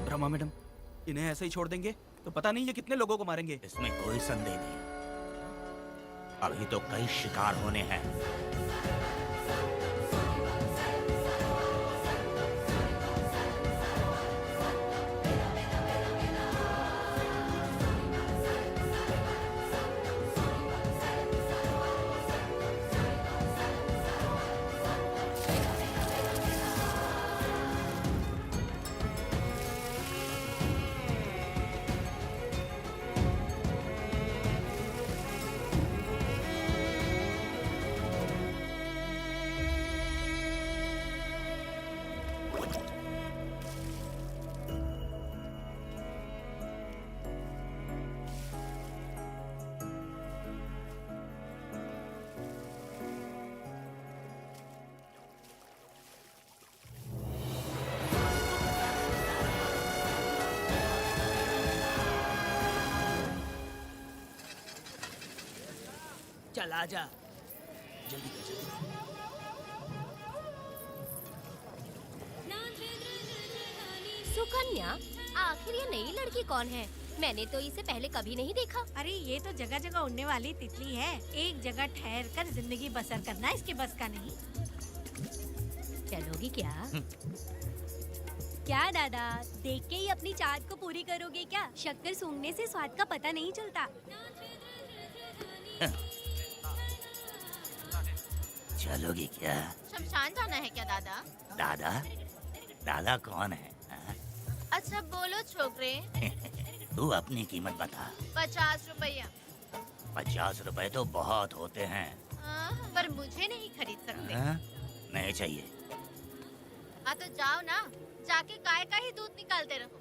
रमा मैडम, इन्हें ऐसे ही छोड़ देंगे तो पता नहीं ये कितने लोगों को मारेंगे। इसमें कोई संदेह नहीं, अभी तो कई शिकार होने हैं। चल आजा, जल्दी कर जल्दी। सुकन्या, आखिर ये नई लड़की कौन है? मैंने तो इसे पहले कभी नहीं देखा। अरे ये तो जगह जगह उड़ने वाली तितली है। एक जगह ठहर कर जिंदगी बसर करना इसके बस का नहीं। चलोगी क्या? क्या दादा, देख के ही अपनी चाहत को पूरी करोगे क्या? शक्कर सूंघने से स्वाद का पता नहीं चलता। चलोगी क्या? शमशान जाना है क्या दादा? दादा? दादा कौन है? अच्छा बोलो छोकरे। तू अपनी कीमत बता। 50 रुपया। 50 रुपए तो बहुत होते हैं। पर मुझे नहीं खरीद सकते। नहीं चाहिए। तो जाओ ना, जाके गाय का ही दूध निकालते रहो।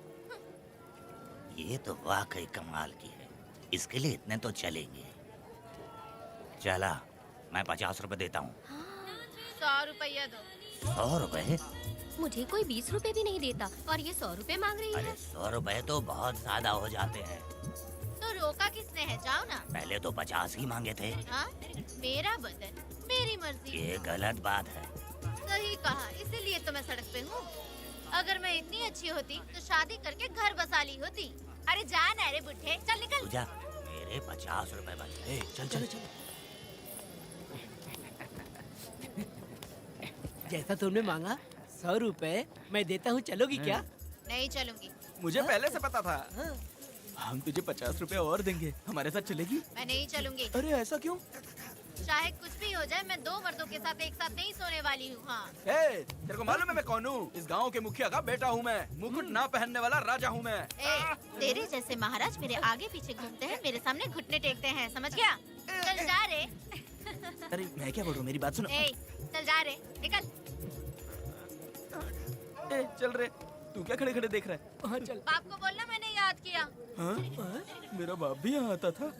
ये तो वाकई कमाल की है। इसके लिए इतने तो चलेंगे। चला, मैं 50 रुपए देता हूँ। 100 रुपया दो। 100 रुपए? मुझे कोई 20 रुपए भी नहीं देता और ये 100 रुपए मांग रही है। अरे 100 रुपए तो बहुत ज्यादा हो जाते हैं। तो रोका किसने है? जाओ ना। पहले तो 50 ही मांगे थे। मेरा बदन, मेरी मर्जी। ये गलत बात है। सही कहा, इसीलिए तो मैं सड़क पे हूँ। अगर मैं इतनी अच्छी होती तो शादी करके घर बसा ली होती। अरे जा ना रे बुढ़े, चल निकल। पूजा, मेरे 50 रुपए बचे। चल चल चल। जैसा तुमने मांगा 100 रुपए मैं देता हूँ, चलोगी क्या? नहीं चलूंगी। मुझे पहले से पता था। हम तुझे 50 रुपए और देंगे, हमारे साथ चलेगी? मैं नहीं चलूंगी। अरे ऐसा क्यों? चाहे कुछ भी हो जाए, मैं 2 मर्दों के साथ एक साथ नहीं सोने वाली हूँ। हाँ। तेरे को मालूम है मैं कौन हूँ? इस गांव के मुखिया का बेटा हूँ मैं। मुकुट ना पहनने वाला राजा हूँ मैं। तेरे जैसे महाराज मेरे आगे पीछे घूमते हैं, मेरे सामने घुटने टेकते हैं, समझ गया? चल जा रे। अरे मैं क्या बोल रहा हूँ, मेरी बात सुनो। चल जा रे, निकल। चल रे, तू क्या खड़े खड़े देख रहा है? हाँ चल। बाप को बोलना मैंने याद किया। हाँ? मेरा बाप भी यहाँ आता था।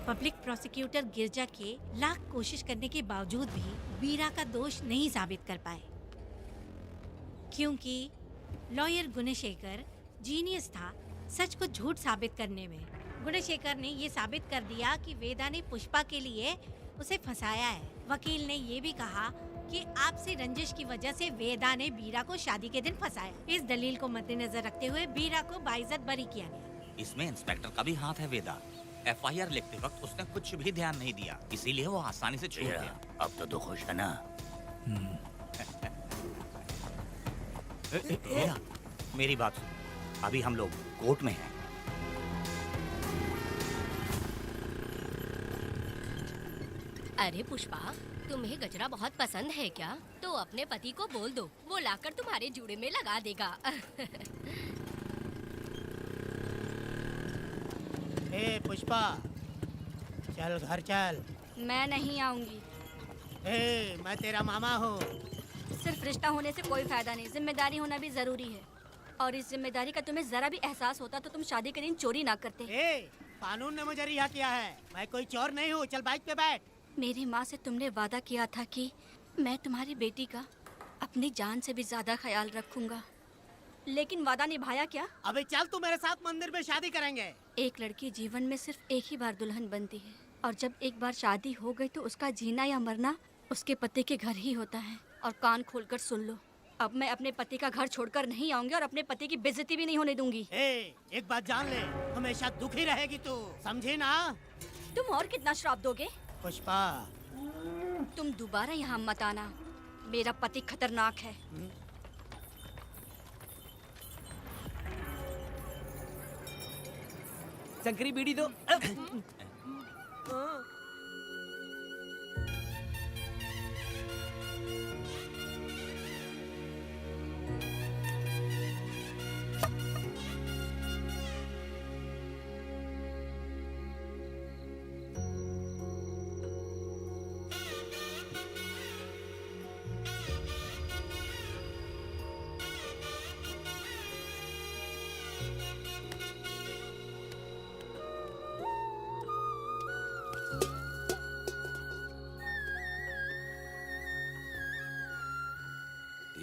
पब्लिक प्रोसिक्यूटर गिरजा के लाख कोशिश करने के बावजूद भी वीरा का दोष नहीं साबित कर पाए, क्योंकि लॉयर गुणशेखर जीनियस था सच को झूठ साबित करने में। गुणशेखर ने ये साबित कर दिया कि वेदा ने पुष्पा के लिए उसे फंसाया है। वकील ने ये भी कहा कि आपसे रंजिश की वजह से वेदा ने वीरा को शादी के दिन फंसाया। इस दलील को मद्देनजर रखते हुए वीरा को बाइज्जत बरी किया गया। इसमें इंस्पेक्टर का भी हाथ है वेदा। एफआईआर लिखते वक्त उसने कुछ भी ध्यान नहीं दिया, इसीलिए वो आसानी से छूट गया। अब तो तू खुश है ना? वेदा, मेरी बात सुन, अभी हम लोग कोर्ट में हैं। अरे पुष्पा, तुम्हें गजरा बहुत पसंद है क्या? तो अपने पति को बोल दो, वो लाकर तुम्हारे जूड़े में लगा देगा। ए पुष्पा, चल घर चल। मैं नहीं आऊंगी। ए, मैं तेरा मामा हूँ। सिर्फ रिश्ता होने से कोई फायदा नहीं, जिम्मेदारी होना भी जरूरी है। और इस जिम्मेदारी का तुम्हें जरा भी एहसास होता तो तुम शादी के दिन चोरी ना करते। ए, कानून ने मुझे रिहा किया है, मैं कोई चोर नहीं हूँ। चल बाइक पे बैठ। मेरी माँ से तुमने वादा किया था कि मैं तुम्हारी बेटी का अपनी जान से भी ज्यादा ख्याल रखूंगा, लेकिन वादा निभाया क्या? अबे चल, तू मेरे साथ मंदिर में शादी करेंगे। एक लड़की जीवन में सिर्फ एक ही बार दुल्हन बनती है, और जब एक बार शादी हो गई तो उसका जीना या मरना उसके पति के घर ही होता है। और कान खोलकर सुन लो, अब मैं अपने पति का घर छोड़कर नहीं आऊंगी और अपने पति की बेइज्जती भी नहीं होने दूंगी। एक बात जान ले, हमेशा दुखी रहेगी तू, समझी ना? तुम और कितना श्राप दोगे? पुष्पा, तुम दोबारा यहाँ मत आना, मेरा पति खतरनाक है। शंकरी बीड़ी दो।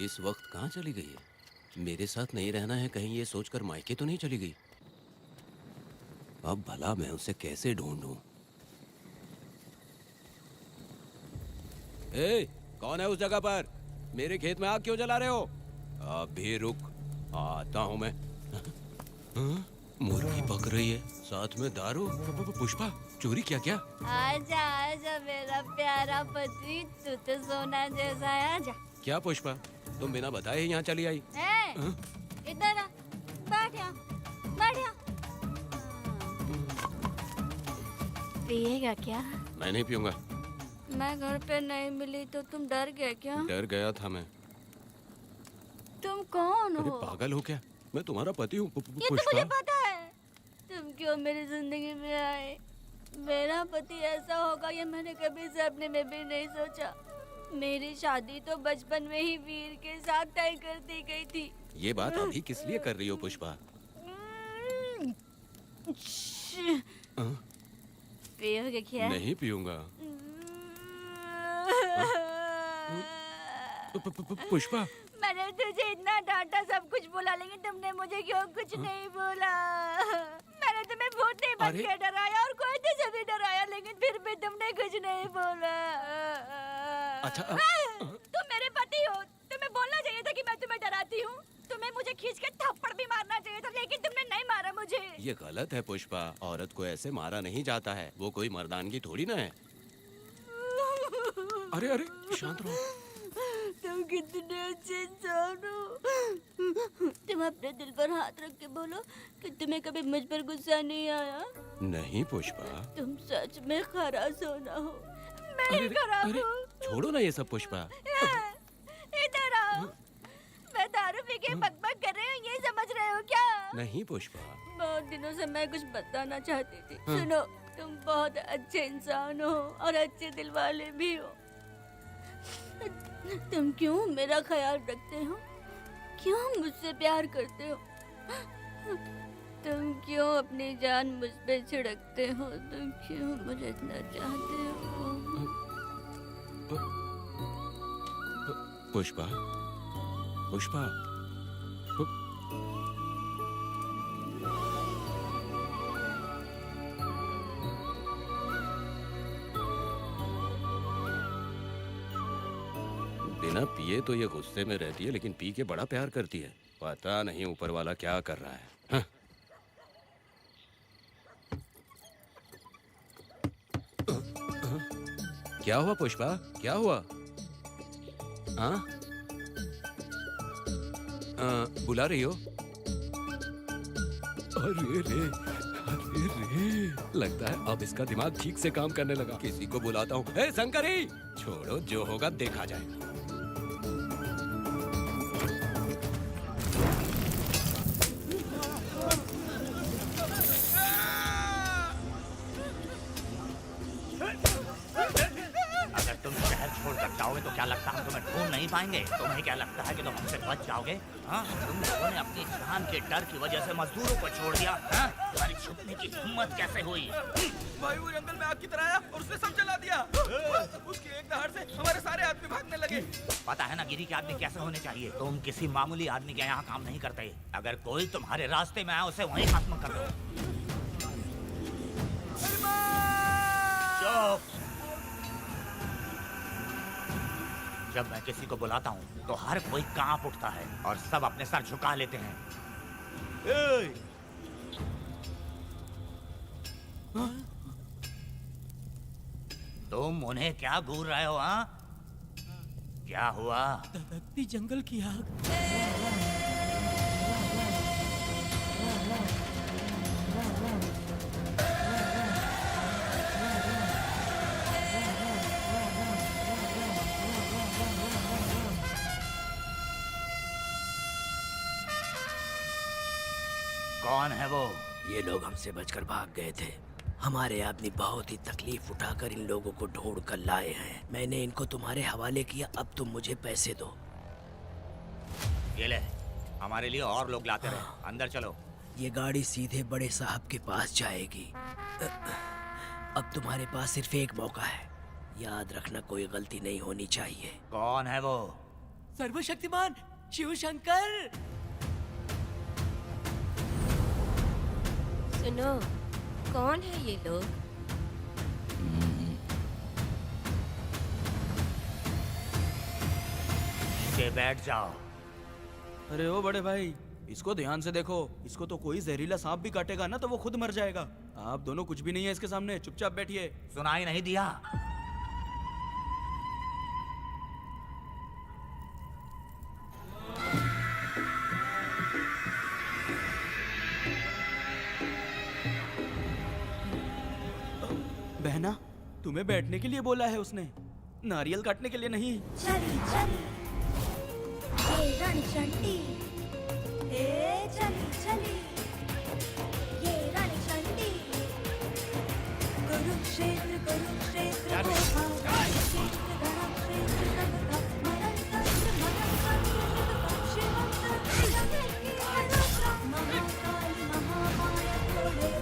इस वक्त कहाँ चली गई है? मेरे साथ नहीं रहना है कहीं ये सोचकर मायके तो नहीं चली गई? अब भला मैं उसे कैसे ढूंढूं? ए, कौन है उस जगह पर? मेरे खेत में आग क्यों जला रहे हो? अभी रुक, आता हूँ मैं। हाँ? मुर्गी पक रही है, साथ में दारू। पुष्पा, चोरी क्या? क्या? आजा आजा मेरा प्यारा पति, तू तो सोना जैसा है। आजा। क्या पुष्पा, तुम बिना बताए ही यहाँ चली आई? इधर आ, बैठ यहाँ, बैठ यहाँ। पिएगा क्या? मैं नहीं पीऊंगा। मैं घर पे नहीं मिली तो तुम डर गए क्या? डर गया था मैं। तुम कौन अरे हो? पागल हो क्या? मैं तुम्हारा पति हूँ। ये तो मुझे पता है। तुम क्यों मेरी जिंदगी में आए? मेरा पति ऐसा होगा ये मैंने कभी सपने में भी नहीं सोचा। मेरी शादी तो बचपन में ही वीर के साथ तय कर दी गई थी। ये बात अभी किस लिए कर रही हो पुष्पा? पियोगे क्या? नहीं पीऊंगा। पुष्पा, मैंने तुझे इतना डांटा, सब कुछ बोला, लेकिन तुमने मुझे क्यों कुछ नहीं बोला? मैंने तुम्हें भूत नहीं बन के डराया और कोई तुझे भी डराया, लेकिन फिर भी तुमने कुछ नहीं बोला। अच्छा, तुम मेरे पति हो, तुम्हें बोलना चाहिए था कि मैं तुम्हें डराती हूँ। तुम्हें मुझे खींच के थप्पड़ भी मारना चाहिए था, लेकिन तुमने नहीं मारा मुझे। ये गलत है पुष्पा, औरत को ऐसे मारा नहीं जाता है, वो कोई मर्दानगी थोड़ी ना है। अरे अरे शांत रहो। तुम कितने अच्छे इंसान हो। तुम अपने दिल पर हाथ रख के बोलो कि तुम्हें कभी मुझ पर गुस्सा नहीं आया। नहीं पुष्पा, तुम सच में खरा सोना हो। मैं खराब हूँ। छोड़ो ना ये सब पुष्पा। इधर आओ। मैं दारू पी के बकबक कर रही हूँ, ये समझ रहे हो क्या? नहीं पुष्पा। बहुत दिनों से मैं कुछ बताना चाहती थी। सुनो, तुम बहुत अच्छे इंसान हो और अच्छे दिल वाले भी हो। तुम क्यों मेरा ख्याल रखते हो? क्यों मुझसे प्यार करते हो? तुम क्यों अपनी जान मुझ पे छिड़कते हो? तुम क्यों मुझे इतना चाहते हो? पुष्पा, पुष्पा, बिना पिए तो ये गुस्से में रहती है, लेकिन पी के बड़ा प्यार करती है। पता नहीं ऊपर वाला क्या कर रहा है। हाँ? क्या हुआ पुष्पा, क्या हुआ? हाँ? बुला रही हो? अरे रे, अरे रे, लगता है अब इसका दिमाग ठीक से काम करने लगा। किसी को बुलाता हूँ। ए शंकरी, छोड़ो, जो होगा देखा जाएगा। अगर तुम शहर छोड़कर जाओगे तो क्या लगता है हम तुम्हें ढूंढ नहीं पाएंगे? तुम्हें क्या लगता है कि तुम हमसे बच जाओगे? हाँ, तुम लोगों ने अपनी जान के डर की वजह से मजदूरों को छोड़ दिया। हाँ? तुम्हारी छुपने की हिम्मत कैसे हुई? भाई वो जंगल में आग की तरह आया और उसने सब जला दिया। उसकी एक दहाड़ से हमारे सारे आदमी भागने लगे। पता है ना गिरी के आदमी कैसे होने चाहिए? तुम किसी मामूली आदमी के यहाँ काम नहीं करते। अगर कोई तुम्हारे रास्ते में आए उसे वहीं खत्म कर दो। चुप! जब मैं किसी को बुलाता हूँ तो हर कोई कांप उठता है और सब अपने सर झुका लेते हैं। तुम उन्हें क्या घूर रहे हो? हाँ, क्या हुआ? धधकती जंगल की आग। कौन है वो? ये लोग हमसे बचकर भाग गए थे। हमारे आदमी बहुत ही तकलीफ उठाकर इन लोगों को ढूंढ कर लाए हैं। मैंने इनको तुम्हारे हवाले किया, अब तुम मुझे पैसे दो। ये ले, हमारे लिए और लोग लाते रहे। अंदर चलो। ये गाड़ी सीधे बड़े साहब के पास जाएगी। अब तुम्हारे पास सिर्फ एक मौका है, याद रखना कोई गलती नहीं होनी चाहिए। कौन है वो? सर्वशक्तिमान शिव शंकर। सुनो, कौन है ये लोग? नीचे बैठ जाओ। अरे ओ बड़े भाई, इसको ध्यान से देखो। इसको तो कोई जहरीला सांप भी काटेगा ना तो वो खुद मर जाएगा। आप दोनों कुछ भी नहीं है इसके सामने, चुपचाप बैठिए। सुनाई नहीं दिया? बहना, तुम्हें बैठने के लिए बोला है उसने, नारियल काटने के लिए नहीं। चली चली ये रणचंडी, चली चली ये रणचंडी। कुरुक्षेत्र कुरुक्षेत्र कुरुक्षेत्र रणक्षेत्र तथा मरणतंत्र मरणतंत्र शिवतंत्र जगत महाकाली महामाया तोड़े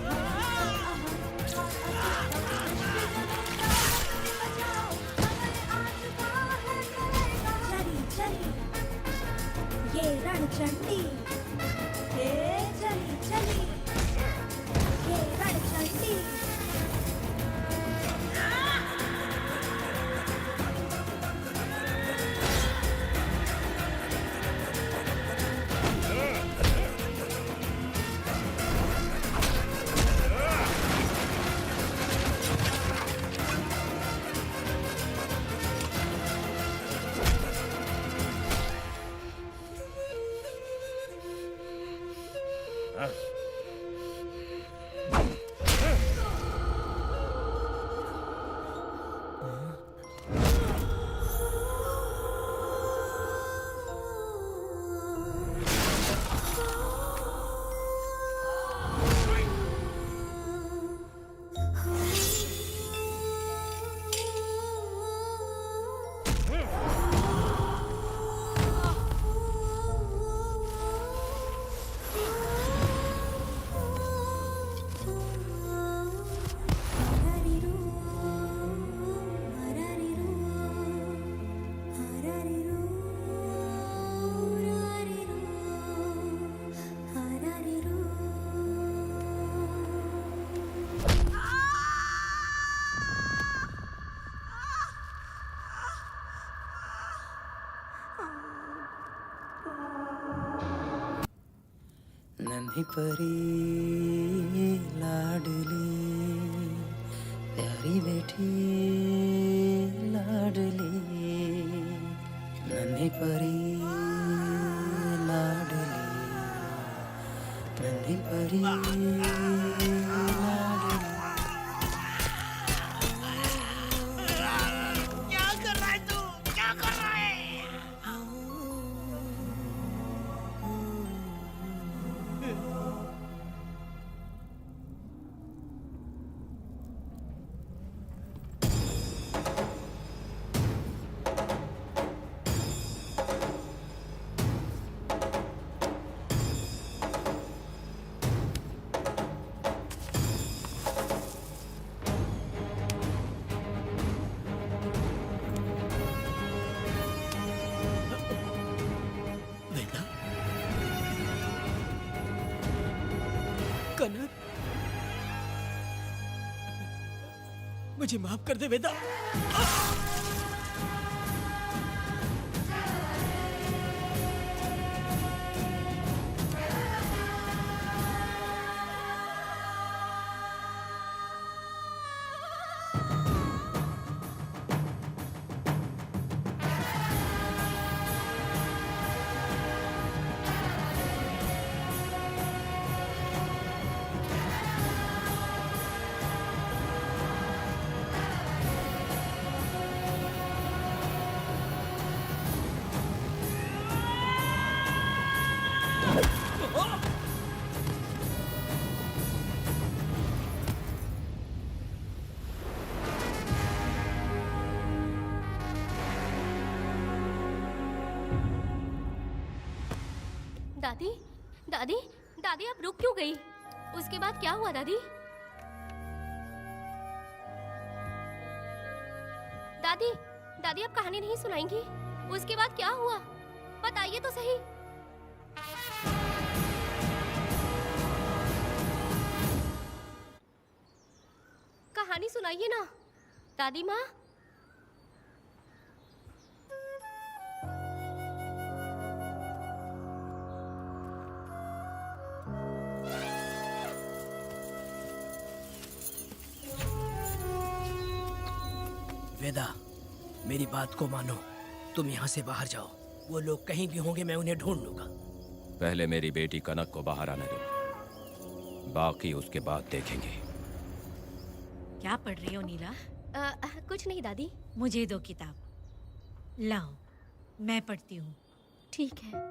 ये रणचंडी, चली चली ये रणचंडी। नन्ही परी लाडली प्यारी बेटी लाडली नन्ही परी लाडली नन्ही परी क्या कर रहा है तू? क्या कर रहा है? वेदा कनक मुझे माफ कर दे वेदा दादी दादी दादी आप रुक क्यों गई? उसके बाद क्या हुआ दादी? दादी दादी आप कहानी नहीं सुनाएंगी? उसके बाद क्या हुआ बताइए तो सही। कहानी सुनाइए ना दादी माँ। वेदा मेरी बात को मानो तुम यहाँ से बाहर जाओ वो लोग कहीं भी होंगे मैं उन्हें ढूंढ लूंगा पहले मेरी बेटी कनक को बाहर आने दो, बाकी उसके बाद देखेंगे। क्या पढ़ रही हो नीला? कुछ नहीं दादी। मुझे दो किताब लाओ मैं पढ़ती हूँ। ठीक है।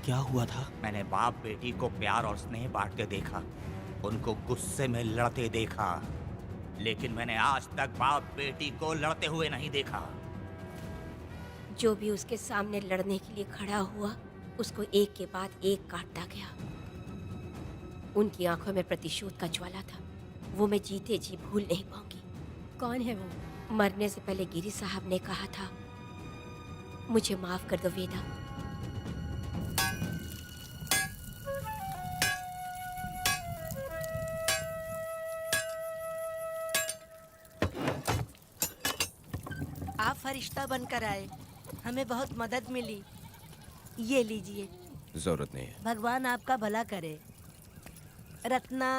क्या हुआ था? मैंने बाप बेटी को प्यार और स्नेह बांटते देखा, उनको गुस्से में लड़ते देखा, लेकिन मैंने आज तक बाप बेटी को लड़ते हुए नहीं देखा। जो भी उसके सामने लड़ने के लिए खड़ा हुआ उसको एक के बाद एक काटता गया। उनकी आंखों में प्रतिशोध का ज्वाला था, वो मैं जीते जी भूल नहीं पाऊंगी। कौन है वो? मरने से पहले गिरी साहब ने कहा था मुझे माफ कर दो वेदा। आप फरिश्ता बनकर आए, हमें बहुत मदद मिली। ये लीजिए। जरूरत नहीं है। भगवान आपका भला करे। रत्ना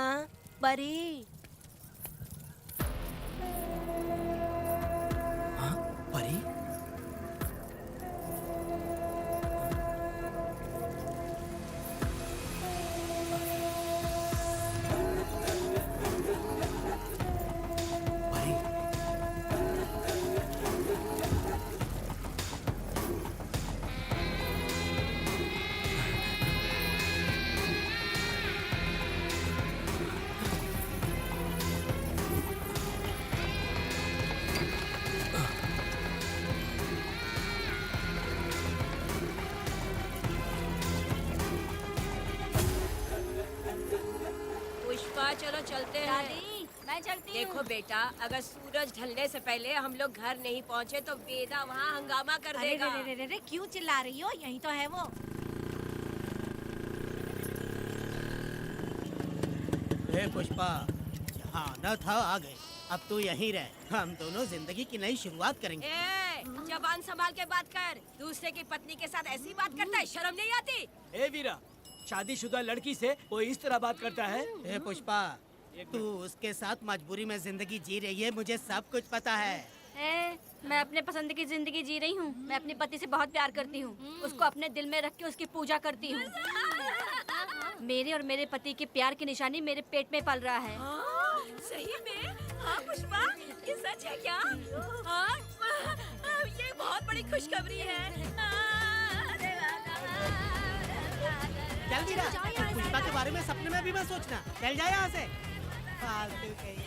परी। हाँ परी पुष्पा चलो चलते हैं। दादी मैं चलती हूँ। देखो बेटा, अगर सूरज ढलने से पहले हम लोग घर नहीं पहुँचे तो वेदा वहाँ हंगामा कर अरे देगा। रे रे रे रे, क्यों चिल्ला रही हो? यही तो है वो। पुष्पा, यहाँ आना था आ गए। अब तू यहीं रह, हम दोनों जिंदगी की नई शुरुआत करेंगे। जबान संभाल के बात कर। दूसरे की पत्नी के साथ ऐसी बात करता है, शर्म नहीं आती? ए वीरा, शादीशुदा लड़की से कोई इस तरह बात करता है? ए पुष्पा, तू उसके साथ मजबूरी में जिंदगी जी रही है, मुझे सब कुछ पता है। मैं अपने पसंद की जिंदगी जी रही हूँ। मैं अपने पति से बहुत प्यार करती हूँ। उसको अपने दिल में रख के उसकी पूजा करती हूँ। मेरे और मेरे पति के प्यार की निशानी मेरे पेट में पल रहा है। सही में? हाँ पुष्पा, ये सच है क्या? हाँ, ये बहुत बड़ी खुशखबरी है। चल वीरा, पुष्पा के बारे में सपने में भी मत सोचना। चल जा यहाँ से। फालतू कहीं।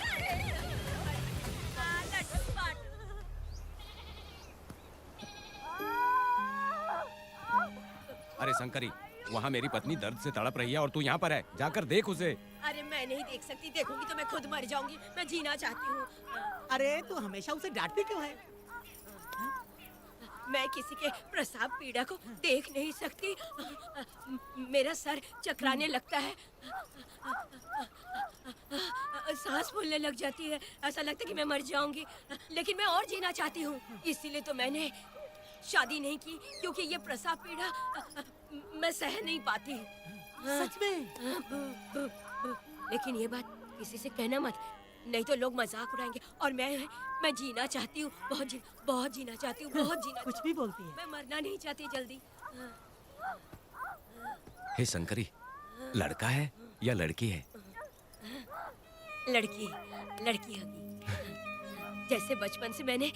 अरे शंकरी, वहाँ मेरी पत्नी दर्द से तड़प रही है और तू यहाँ पर है। जाकर देख उसे। अरे मैं नहीं देख सकती, देखूंगी तो मैं खुद मर जाऊंगी। मैं जीना चाहती हूँ। अरे तू हमेशा उसे डांटती क्यों है? मैं किसी के प्रसाव पीड़ा को देख नहीं सकती। मेरा सर चकराने लगता है, सांस फूलने लग जाती है, ऐसा लगता है कि मैं मर जाऊंगी। लेकिन मैं और जीना चाहती हूँ, इसीलिए तो मैंने शादी नहीं की, क्योंकि ये प्रसाव पीड़ा मैं सह नहीं पाती। सच में? लेकिन ये बात किसी से कहना मत, नहीं तो लोग मजाक उड़ाएंगे। और मैं जीना चाहती हूँ, बहुत जीना चाहती हूँ, बहुत जीना। कुछ भी बोलती है। मैं मरना नहीं चाहती जल्दी। हे शंकरी, लड़का है या लड़की है? लड़की होगी। जैसे बचपन से मैंने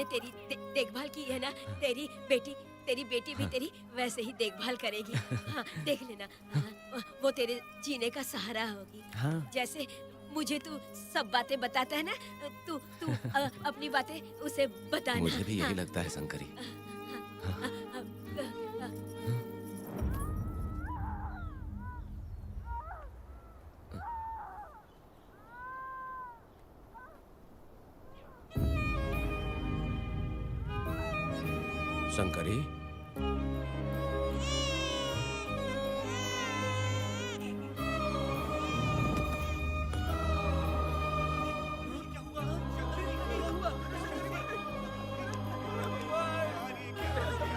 तेरी देखभाल की है ना, तेरी बेटी भी तेरी वैसे ही देखभाल करेगी। हाँ, देख लेना। हाँ, वो तेरे जीने का सहारा होगी। हाँ। जैसे मुझे तू सब बातें बताता है ना, तू अपनी बातें उसे बताना। मुझे भी यही लगता है शंकरी। शंकरी,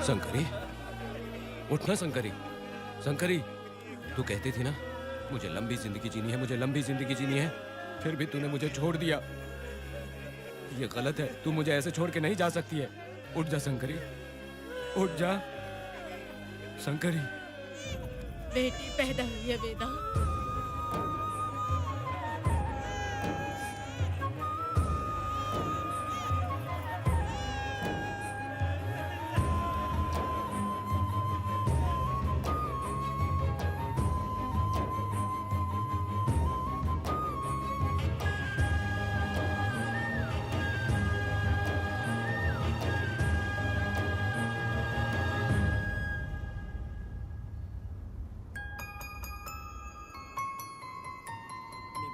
शंकरी, उठना शंकरी। शंकरी, तू कहती थी ना मुझे लंबी जिंदगी जीनी है, मुझे लंबी जिंदगी जीनी है, फिर भी तूने मुझे छोड़ दिया। ये गलत है, तू मुझे ऐसे छोड़ के नहीं जा सकती है। उठ जा शंकरी, उठ जा शंकरी। बेटी पैदा हुई है वेदा।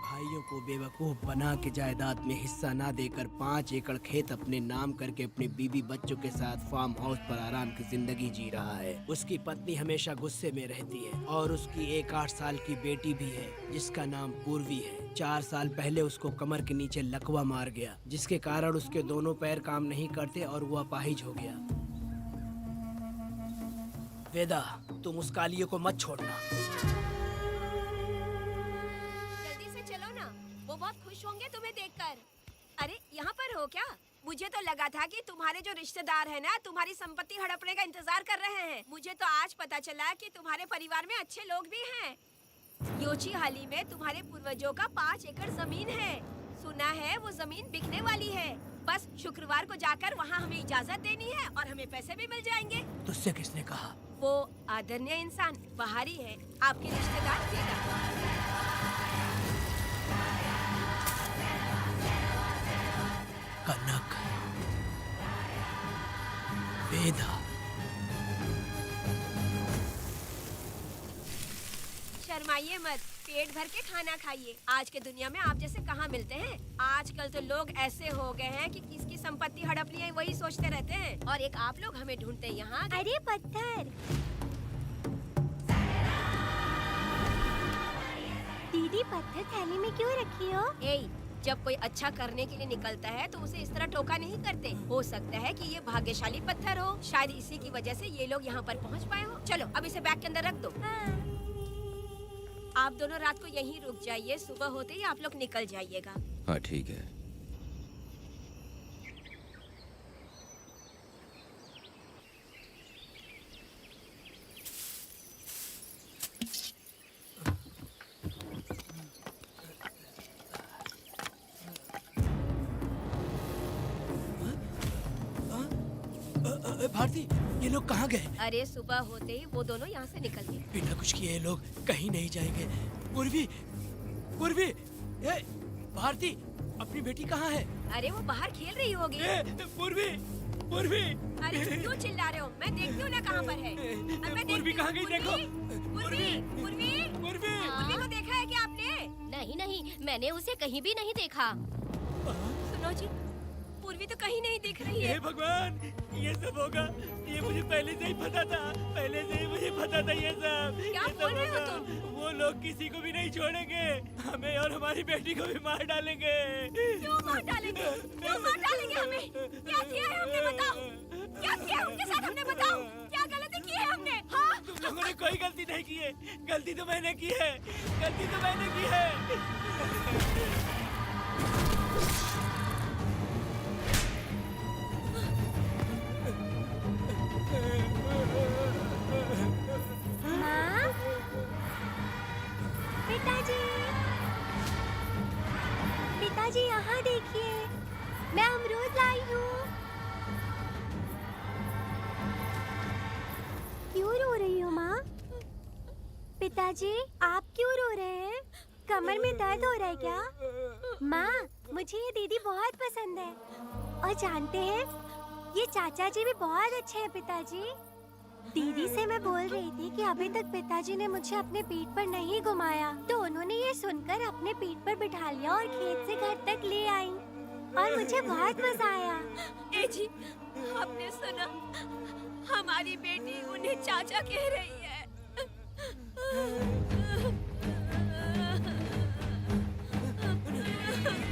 भाइयों को बेवकूफ बना के जायदाद में हिस्सा ना देकर 5 एकड़ खेत अपने नाम करके अपनी बीवी बच्चों के साथ फार्म हाउस पर आराम की जिंदगी जी रहा है। उसकी पत्नी हमेशा गुस्से में रहती है और उसकी एक 8 साल की बेटी भी है जिसका नाम पूर्वी है। 4 साल पहले उसको कमर के नीचे लकवा मार गया, जिसके कारण उसके दोनों पैर काम नहीं करते और वो अपाहिज हो गया। वेदा, तुम उस कालिये को मत छोड़ना। जल्दी से चलो ना, वो बहुत खुश होंगे तुम्हें देखकर। अरे यहाँ पर हो क्या? मुझे तो लगा था कि तुम्हारे जो रिश्तेदार हैं ना, तुम्हारी संपत्ति हड़पने का इंतजार कर रहे हैं। मुझे तो आज पता चला कि तुम्हारे परिवार में अच्छे लोग भी हैं। योची हाली में तुम्हारे पूर्वजों का 5 एकड़ जमीन है। सुना है वो जमीन बिकने वाली है। बस शुक्रवार को जाकर वहाँ हमें इजाजत देनी है और हमें पैसे भी मिल जाएंगे। तुझसे किसने कहा? वो आदरणीय इंसान बाहरी है, आपके रिश्तेदार वेदा। कनक, वेदा। शर्माइए मत, पेट भर के खाना खाइए। आज के दुनिया में आप जैसे कहाँ मिलते हैं। आजकल तो लोग ऐसे हो गए हैं कि किसकी संपत्ति हड़प ली है वही सोचते रहते हैं। और एक आप लोग हमें ढूंढते हैं यहाँ। अरे पत्थर, दीदी पत्थर थैली में क्यों रखी हो? जब कोई अच्छा करने के लिए निकलता है तो उसे इस तरह टोका नहीं करते। हो सकता है कि ये भाग्यशाली पत्थर हो, शायद इसी की वजह से ये लोग यहाँ पर पहुँच पाए हो। चलो अब इसे बैग के अंदर रख दो। आप दोनों रात को यहीं रुक जाइए, सुबह होते ही आप लोग निकल जाइएगा। हाँ ठीक है। भारती, ये लोग कहाँ गए? अरे सुबह होते ही वो दोनों यहाँ से निकल गए। बिना कुछ किए ये लोग कहीं नहीं जाएंगे। पूर्वी, पूर्वी, ए, भारती, अपनी बेटी कहाँ है? अरे वो बाहर खेल रही होगी। पूर्वी, पूर्वी। अरे क्यों चिल्ला रहे हो? मैं देखती हूँ ना कहाँ पर है। पूर्वी कहाँ गई देखो। पूर्वी, पूर्वी, पूर्वी, पूर्वी को देखा है क्या आपने? नहीं नहीं, मैंने उसे कहीं भी नहीं देखा। सुनो जी, पूर्वी तो कहीं नहीं दिख रही है। हे भगवान, ये सब होगा, ये मुझे पहले से ही पता था। पहले से ही मुझे पता था ये सब। क्या बोल रहे हो तुम? वो लोग किसी को भी नहीं छोड़ेंगे, हमें और हमारी बेटी को भी मार डालेंगे। क्यों मार डालेंगे? क्यों मार डालेंगे हमें? क्या किया है हमने बताओ? क्या किया है उनके साथ हमने बताओ? क्या गलती की है हमने? हाँ? तुम लोगों ने कोई गलती नहीं की है। गलती तो मैंने की है। गलती तो मैंने की है। माँ, पिताजी, पिताजी यहाँ देखिए, मैं अमरूद लाई हूँ। क्यों रो रही हो माँ? पिताजी, आप क्यों रो रहे हैं? कमर में दर्द हो रहा है क्या? माँ, मुझे ये दीदी बहुत पसंद है। और जानते हैं, ये चाचा जी भी बहुत अच्छे हैं पिताजी। दीदी से मैं बोल रही थी कि अभी तक पिताजी ने मुझे अपने पीठ पर नहीं घुमाया, तो उन्होंने ये सुनकर अपने पीठ पर बिठा लिया और खेत से घर तक ले आई और मुझे बहुत मजा आया। ए जी, आपने सुना? हमारी बेटी उन्हें चाचा कह रही है।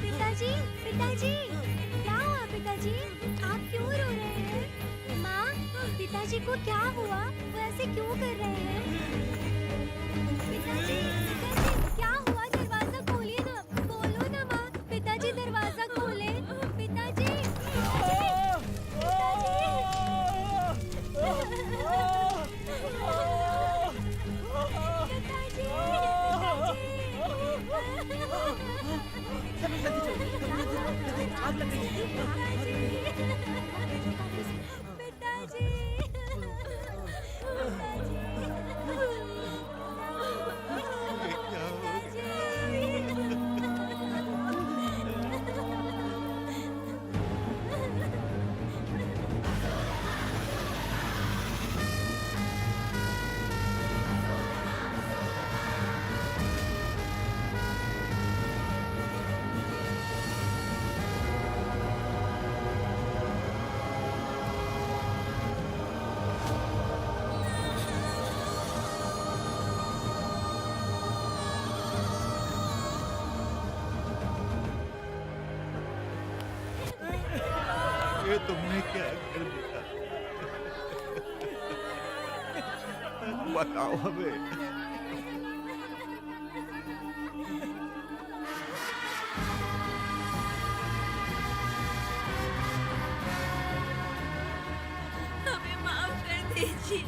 पिताजी, पिताजी, क्या हुआ पिताजी? आप क्यों रो रहे हैं? माँ, पिताजी को क्या हुआ? वो ऐसे क्यों कर रहे हैं? पिताजी, पिताजी, क्या हुआ? दरवाजा खोलिए ना, बोलो ना माँ। पिताजी दरवाजा खोले। पिताजी, आग लग रही ये तुमने क्या कर दिया? बताओ हमें। हमें माफ कर दीजिए।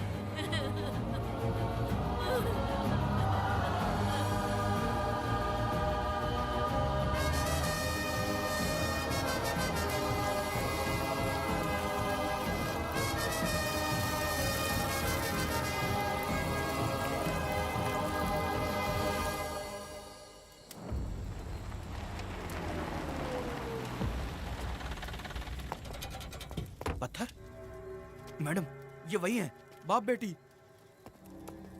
पत्थर? मैडम, ये वही है, बाप बेटी।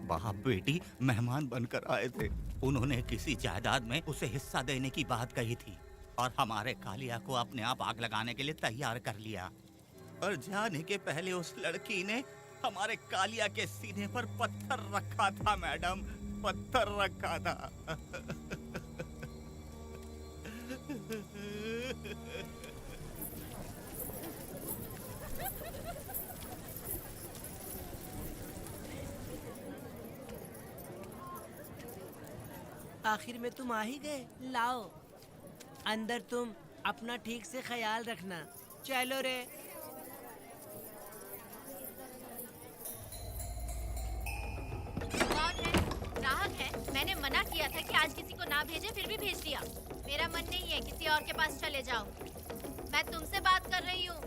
बाप बेटी मेहमान बनकर आए थे, उन्होंने किसी जायदाद में उसे हिस्सा देने की बात कही थी और हमारे कालिया को अपने आप आग लगाने के लिए तैयार कर लिया। और जाने के पहले उस लड़की ने हमारे कालिया के सीने पर पत्थर रखा था मैडम, पत्थर रखा था। आखिर में तुम आ ही गए। लाओ अंदर, तुम अपना ठीक से ख्याल रखना। चलो रे। कौन है? ग्राहक है। मैंने मना किया था कि आज किसी को ना भेजे, फिर भी भेज दिया। मेरा मन नहीं है, किसी और के पास चले जाओ। मैं तुमसे बात कर रही हूँ,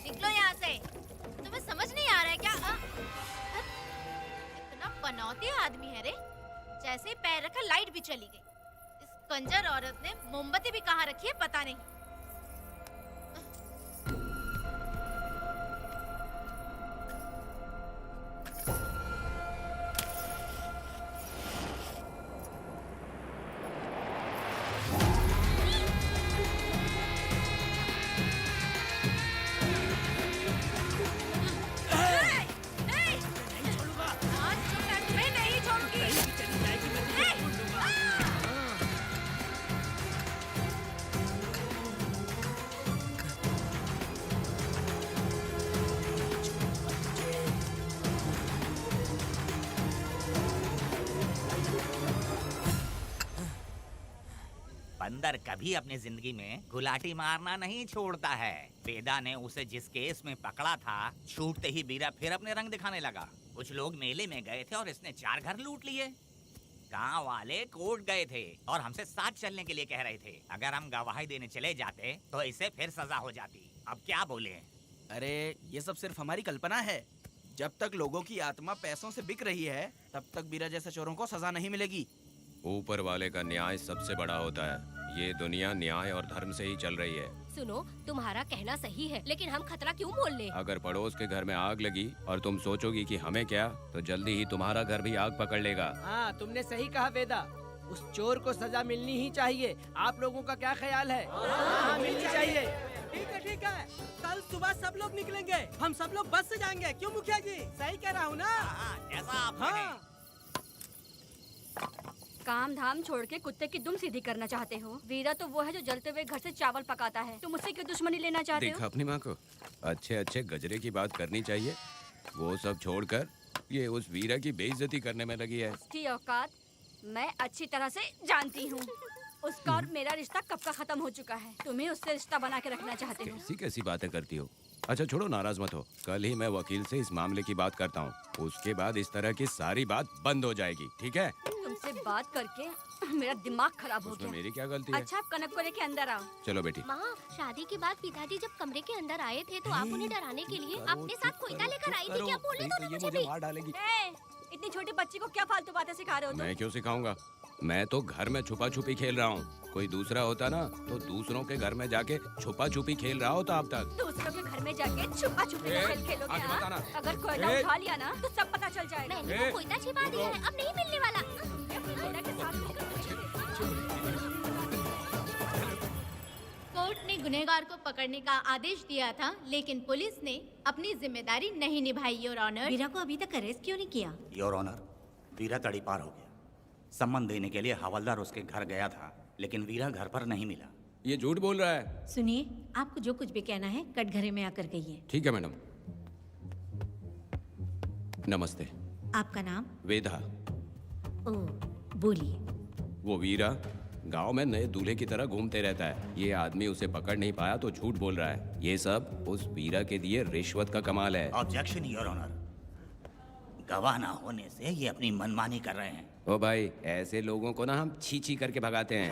निकलो यहाँ से। तुम्हें समझ नहीं आ रहा है क्या? इतना पनौती आदमी है रे, जैसे ही पैर रखा लाइट भी चली गई। इस कंजर औरत ने मोमबत्ती भी कहाँ रखी है पता नहीं। बंदर कभी अपनी जिंदगी में गुलाटी मारना नहीं छोड़ता है। वेदा ने उसे जिस केस में पकड़ा था, छूटते ही बीरा फिर अपने रंग दिखाने लगा। कुछ लोग मेले में गए थे और इसने 4 घर लूट लिए। गांव वाले कोर्ट गए थे और हमसे साथ चलने के लिए कह रहे थे। अगर हम गवाही देने चले जाते तो इसे फिर सजा हो जाती। अब क्या बोले? अरे ये सब सिर्फ हमारी कल्पना है। जब तक लोगों की आत्मा पैसों से बिक रही है, तब तक बीरा जैसे चोरों को सजा नहीं मिलेगी। ऊपर वाले का न्याय सबसे बड़ा होता है। ये दुनिया न्याय और धर्म से ही चल रही है। सुनो, तुम्हारा कहना सही है, लेकिन हम खतरा क्यों मोल ले? अगर पड़ोस के घर में आग लगी और तुम सोचोगी कि हमें क्या, तो जल्दी ही तुम्हारा घर भी आग पकड़ लेगा। हाँ, तुमने सही कहा वेदा। उस चोर को सजा मिलनी ही चाहिए। आप लोगों का क्या ख्याल है? हाँ, मिलनी चाहिए। ठीक है। कल सुबह सब लोग निकलेंगे। हम सब लोग बस से जाएंगे। क्यों मुखिया जी? सही कह रहा हूँ ना? जैसा आप हाँ। काम धाम छोड़ के कुत्ते की दुम सीधी करना चाहते हो? वीरा तो वो है जो जलते हुए घर से चावल पकाता है। तुम उससे क्यों दुश्मनी लेना चाहते देखा हो? अपनी माँ को। अच्छे अच्छे गजरे की बात करनी चाहिए, वो सब छोड़कर ये उस वीरा की बेइज्जती करने में लगी है। उसकी औकात मैं अच्छी तरह से जानती हूँ। उसका और मेरा रिश्ता कब का खत्म हो चुका है। तुम्हें उससे रिश्ता बना के रखना चाहते हो। कैसी कैसी बातें करती हो। अच्छा छोड़ो, नाराज मत हो। कल ही मैं वकील से इस मामले की बात करता हूँ। उसके बाद इस तरह की सारी बात बंद हो जाएगी, ठीक है? तुमसे बात करके मेरा दिमाग खराब हो उसमें गया। मेरी क्या गलती है? अच्छा, आप कनक को लेके अंदर आओ। चलो बेटी। माँ, शादी के बाद पिताजी जब कमरे के अंदर आए थे तो आप उन्हें डराने के लिए अपने साथ कोयता लेकर आई थी। क्या बोले दोनों मुझे भी? मार डालेगी। इतनी छोटी बच्ची को क्या फालतू बातें सिखा रहे हो तुम? मैं क्यों सिखाऊंगा? मैं तो घर में छुपा छुपी खेल रहा हूँ। कोई दूसरा होता ना तो दूसरों के घर में जाके छुपा छुपी खेल रहा होता अब तक। दूसरों के घर में जाके छुपा छुपी का खेल खेलोगे? आगे हाँ? बताना। अगर कोयला उठा लिया ना तो सब पता चल जाएगा। मैंने वो कोयता छिपा दिया है, अब नहीं मिलने वाला। कोयला के साथ मिलकर कोर्ट ने गुनहगार को पकड़ने का आदेश दिया था, लेकिन पुलिस ने अपनी जिम्मेदारी नहीं निभाई, योर ऑनर। वीरा को अभी तक अरेस्ट क्यों नहीं किया? योर ऑनर, वीरा तड़ी पार हो गया। सम्मान देने के लिए हवलदार उसके घर गया था, लेकिन वीरा घर पर नहीं मिला। ये झूठ बोल रहा है। सुनिए, आपको जो कुछ भी कहना है कटघरे में आकर कहिए। ठीक है मैडम। नमस्ते। आपका नाम? वेदा। ओह, बोलिए। वो वीरा गांव में नए दूल्हे की तरह घूमते रहता है। ये आदमी उसे पकड़ नहीं पाया तो झूठ बोल रहा है। ये सब उस वीरा के दिए रिश्वत का कमाल है। Objection your honour. गवाह ना होने से ये अपनी मनमानी कर रहे हैं। ओ भाई, ऐसे लोगों को ना हम छी छी करके भगाते हैं।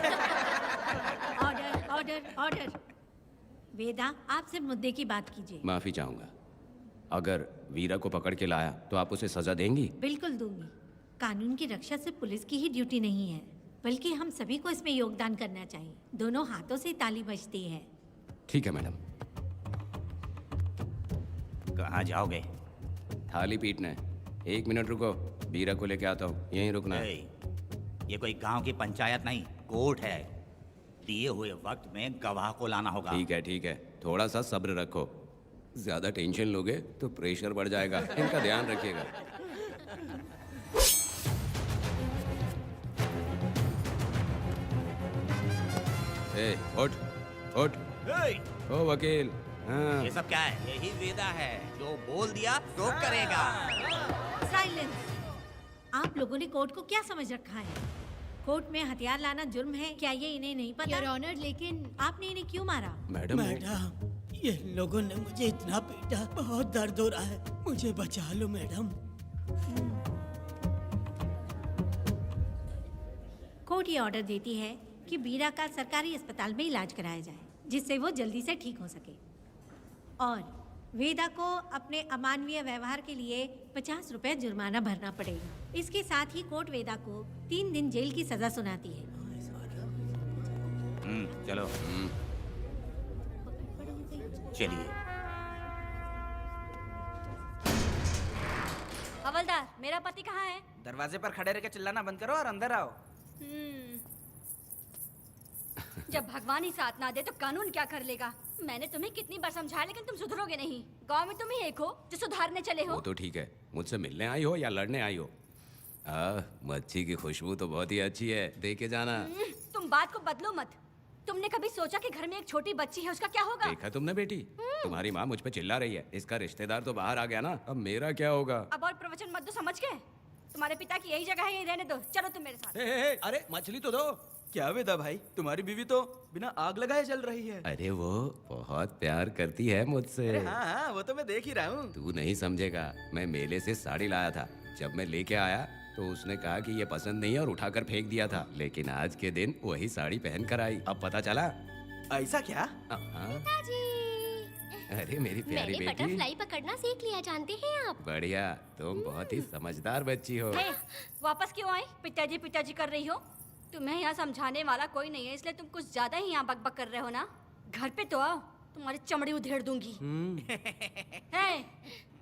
Order, order, order. वेदा, आप सिर्फ मुद्दे की बात कीजिए। माफी चाहूंगा। अगर वीरा को पकड़ के लाया तो आप उसे सजा देंगी? बिल्कुल दूंगी। कानून की रक्षा सिर्फ पुलिस की ही ड्यूटी नहीं है, बल्कि हम सभी को इसमें योगदान करना चाहिए। दोनों हाथों से ताली बजती है। ठीक है मैडम। कहाँ जाओगे? थाली पीटना है। 1 मिनट रुको, वीरा को लेके आता हूँ। यहीं रुकना है। ये कोई गांव की पंचायत नहीं, कोर्ट है। दिए हुए वक्त में गवाह को लाना होगा। ठीक है, थोड़ा सा सब्र रखो। ज्यादा टेंशन लोगे तो प्रेशर बढ़ जाएगा, इनका ध्यान रखिएगा। ए, उठ। ओ वकील। हाँ। ये सब क्या है? यही वेदा है, जो बोल दिया तो करेगा। साइलेंस। आप लोगों ने कोर्ट को क्या समझ रखा है? कोर्ट में हथियार लाना जुर्म है, क्या ये इन्हें नहीं पता? योर ऑनर, लेकिन आपने इन्हें क्यों मारा? मैडम, ये लोगों ने मुझे इतना पीटा, बहुत दर्द हो रहा है, मुझे बचा लो मैडम। कोर्ट ये ऑर्डर देती है कि बीरा का सरकारी अस्पताल में इलाज कराया जाए, जिससे वो जल्दी से ठीक हो सके। और वेदा को अपने अमानवीय व्यवहार के लिए 50 रुपए जुर्माना भरना पड़ेगा। इसके साथ ही कोर्ट वेदा को 3 दिन जेल की सजा सुनाती है। चलो। चलिए। हवलदार, मेरा पति कहाँ है? दरवाजे पर खड़े रह के चिल्लाना बंद करो और अंदर आओ। जब भगवान ही साथ ना दे तो कानून क्या कर लेगा? मैंने तुम्हें कितनी बार समझाया, लेकिन तुम सुधरोगे नहीं। गांव में तुम ही एक हो जो सुधारने चले हो। वो तो ठीक है, मुझसे मिलने आई हो या लड़ने आई हो? मच्छी की खुशबू तो बहुत ही अच्छी है, दे के जाना। तुम बात को बदलो मत। तुमने कभी सोचा कि घर में एक छोटी बच्ची है, उसका क्या होगा? देखा तुमने बेटी, तुम्हारी माँ मुझ पे चिल्ला रही है। इसका रिश्तेदार तो बाहर आ गया ना, अब मेरा क्या होगा? अब और प्रवचन मत दो, समझ गए? तुम्हारे पिता की यही जगह है, यही रहने दो। चलो तुम मेरे साथ। अरे मछली तो दो। क्या वेदा भाई, तुम्हारी बीवी तो बिना आग लगाए जल रही है। अरे वो बहुत प्यार करती है मुझसे। अरे हाँ, वो तो मैं देख ही रहा हूँ। तू नहीं समझेगा, मैं मेले से साड़ी लाया था। जब मैं लेके आया तो उसने कहा कि ये पसंद नहीं है और उठाकर फेंक दिया था। लेकिन आज के दिन वही साड़ी पहन कर आई। अब पता चला। ऐसा क्या? अरे मेरी प्यारी मैंने बेटी, बटरफ्लाई पकड़ना सीख लिया, जानते हैं आप? बढ़िया, तुम बहुत ही समझदार बच्ची हो। हे, वापस क्यों आई? पिताजी कर रही हो। तुम्हें यहाँ समझाने वाला कोई नहीं है, इसलिए तुम कुछ ज्यादा ही यहाँ बकबक कर रहे हो ना। घर पे तो आओ, तुम्हारी चमड़ी उधेड़ दूंगी। हे,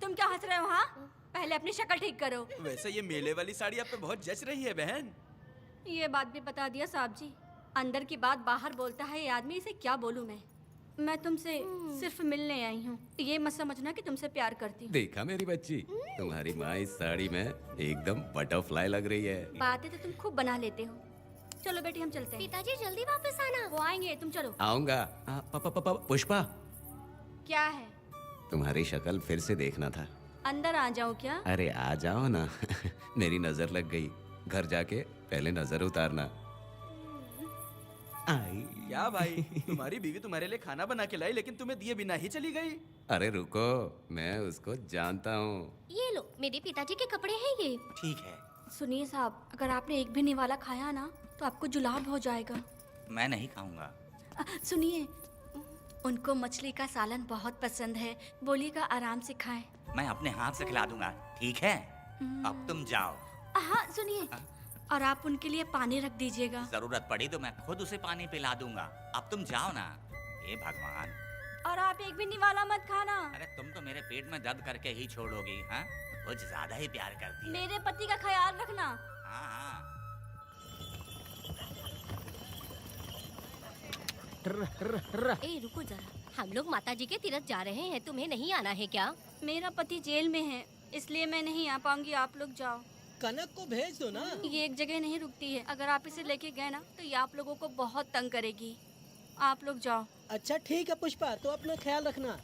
तुम क्या हंस रहे हो? हाँ, पहले अपनी शक्ल ठीक करो। वैसे ये मेले वाली साड़ी आप पे बहुत जच रही है बहन। ये बात भी बता दिया साहब जी। अंदर की बात बाहर बोलता है ये आदमी, इसे क्या बोलूं मैं तुमसे सिर्फ मिलने आई हूँ। ये मत समझना कि तुमसे प्यार करती हूँ। देखा मेरी बच्ची, तुम्हारी माँ इस साड़ी में एकदम बटरफ्लाई लग रही है। बातें तो तुम खूब बना लेते हो। चलो बेटी, हम चलते हैं। पिताजी जल्दी वापस आना। वो आएंगे, तुम चलो। आऊंगा। पुष्पा, क्या है? तुम्हारी शक्ल फिर से देखना था। अंदर आ जाओ क्या? अरे आ जाओ ना। मेरी नजर लग गई। घर जाके पहले नजर उतारना। आई। क्या भाई, तुम्हारी बीवी तुम्हारे लिए खाना बना के लाई, लेकिन तुम्हें दिए बिना ही चली गई। अरे रुको, मैं उसको जानता हूँ। ये लो, मेरे पिताजी के कपड़े हैं ये। ठीक है। सुनिए साहब, अगर आपने एक भी निवाला खाया ना तो आपको जुलाब हो जाएगा। मैं नहीं खाऊंगा। सुनिए, उनको मछली का सालन बहुत पसंद है, बोलिएगा आराम से खाएं। मैं अपने हाथ से खिला दूंगा, ठीक है? अब तुम जाओ। हाँ सुनिए, और आप उनके लिए पानी रख दीजिएगा। जरूरत पड़ी तो मैं खुद उसे पानी पिला दूंगा। अब तुम जाओ ना। हे भगवान। और आप एक भी निवाला मत खाना। अरे तुम तो मेरे पेट में दर्द करके ही छोड़ोगी। हाँ, कुछ ज्यादा ही प्यार करती है। मेरे पति का ख्याल रखना। हाँ। ए रुको जरा, हम लोग माताजी के तीरथ जा रहे हैं, तुम्हें नहीं आना है क्या? मेरा पति जेल में है, इसलिए मैं नहीं आ पाऊंगी। आप लोग जाओ। कनक को भेज दो ना। ये एक जगह नहीं रुकती है, अगर आप इसे लेके गए ना तो ये आप लोगों को बहुत तंग करेगी। आप लोग जाओ। अच्छा ठीक है पुष्पा, तो अपना ख्याल रखना।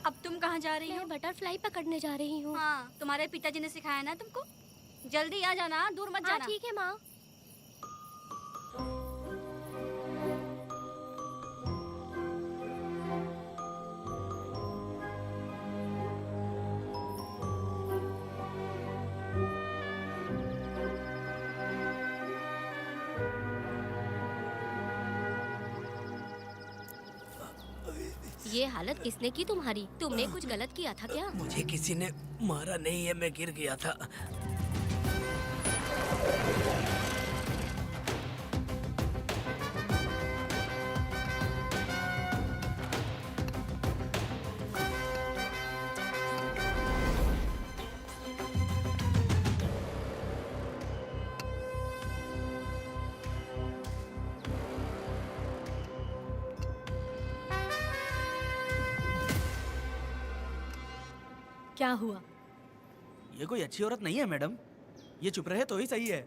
अब तुम कहाँ जा रही हो? मैं बटरफ्लाई पकड़ने जा रही हूँ। हाँ, तुम्हारे पिताजी ने सिखाया ना तुमको। जल्दी आ जाना, दूर मत हाँ जाना। ठीक है माँ। ये हालत किसने की तुम्हारी? तुमने कुछ गलत किया था क्या? मुझे किसी ने मारा नहीं है, मैं गिर गया था। क्या हुआ? ये कोई अच्छी औरत नहीं है मैडम, ये चुप रहे तो ही सही है।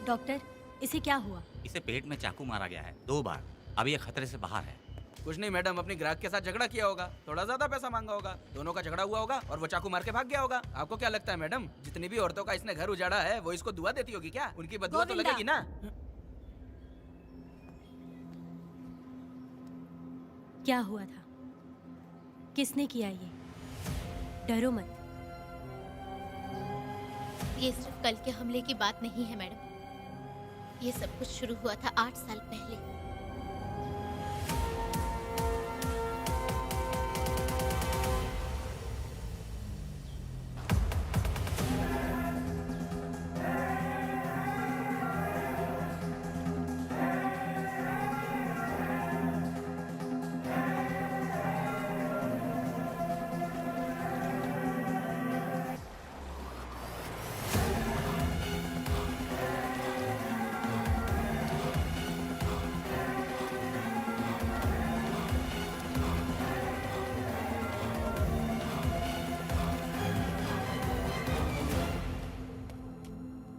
डॉक्टर, इसे क्या हुआ? इसे पेट में चाकू मारा गया है 2 बार। अब ये खतरे से बाहर है। कुछ नहीं मैडम, अपनी ग्राहक के साथ झगड़ा किया होगा, थोड़ा ज्यादा पैसा मांगा होगा, दोनों का झगड़ा हुआ होगा और वो चाकू मार के भाग गया होगा। आपको क्या लगता है मैडम, जितनी भी औरतों का इसने घर उजाड़ा है वो इसको दुआ देती होगी क्या? उनकी बदुआ तो गोविंदा। लगेगी ना। क्या हुआ था? किसने किया ये? डरो मत। ये सिर्फ कल के हमले की बात नहीं है मैडम, ये सब कुछ शुरू हुआ था 8 साल पहले।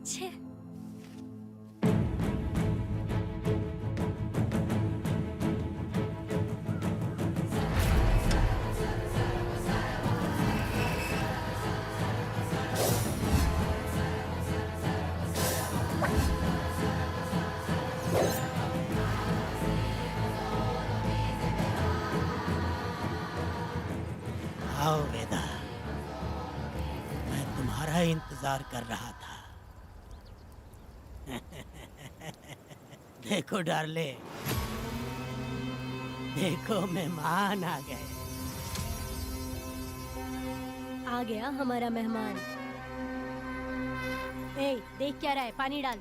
छे, आओ वेदा, मैं तुम्हारा इंतजार कर रहा था। देखो डार्ले, देखो मेहमान आ गए। आ गया हमारा मेहमान। ए, देख क्या रहा है? पानी डाल।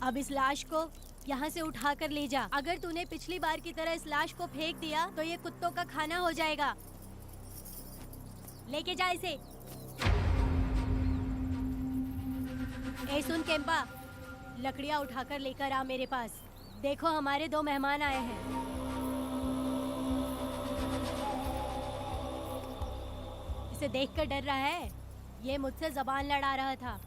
अब इस लाश को यहाँ से उठा कर ले जा। अगर तूने पिछली बार की तरह इस लाश को फेंक दिया तो ये कुत्तों का खाना हो जाएगा। लेके जा इसे। ए सुन केम्पा, लकड़ियाँ उठाकर लेकर आ मेरे पास। देखो हमारे 2 मेहमान आए हैं। इसे देखकर डर रहा है? ये मुझसे जबान लड़ा रहा था।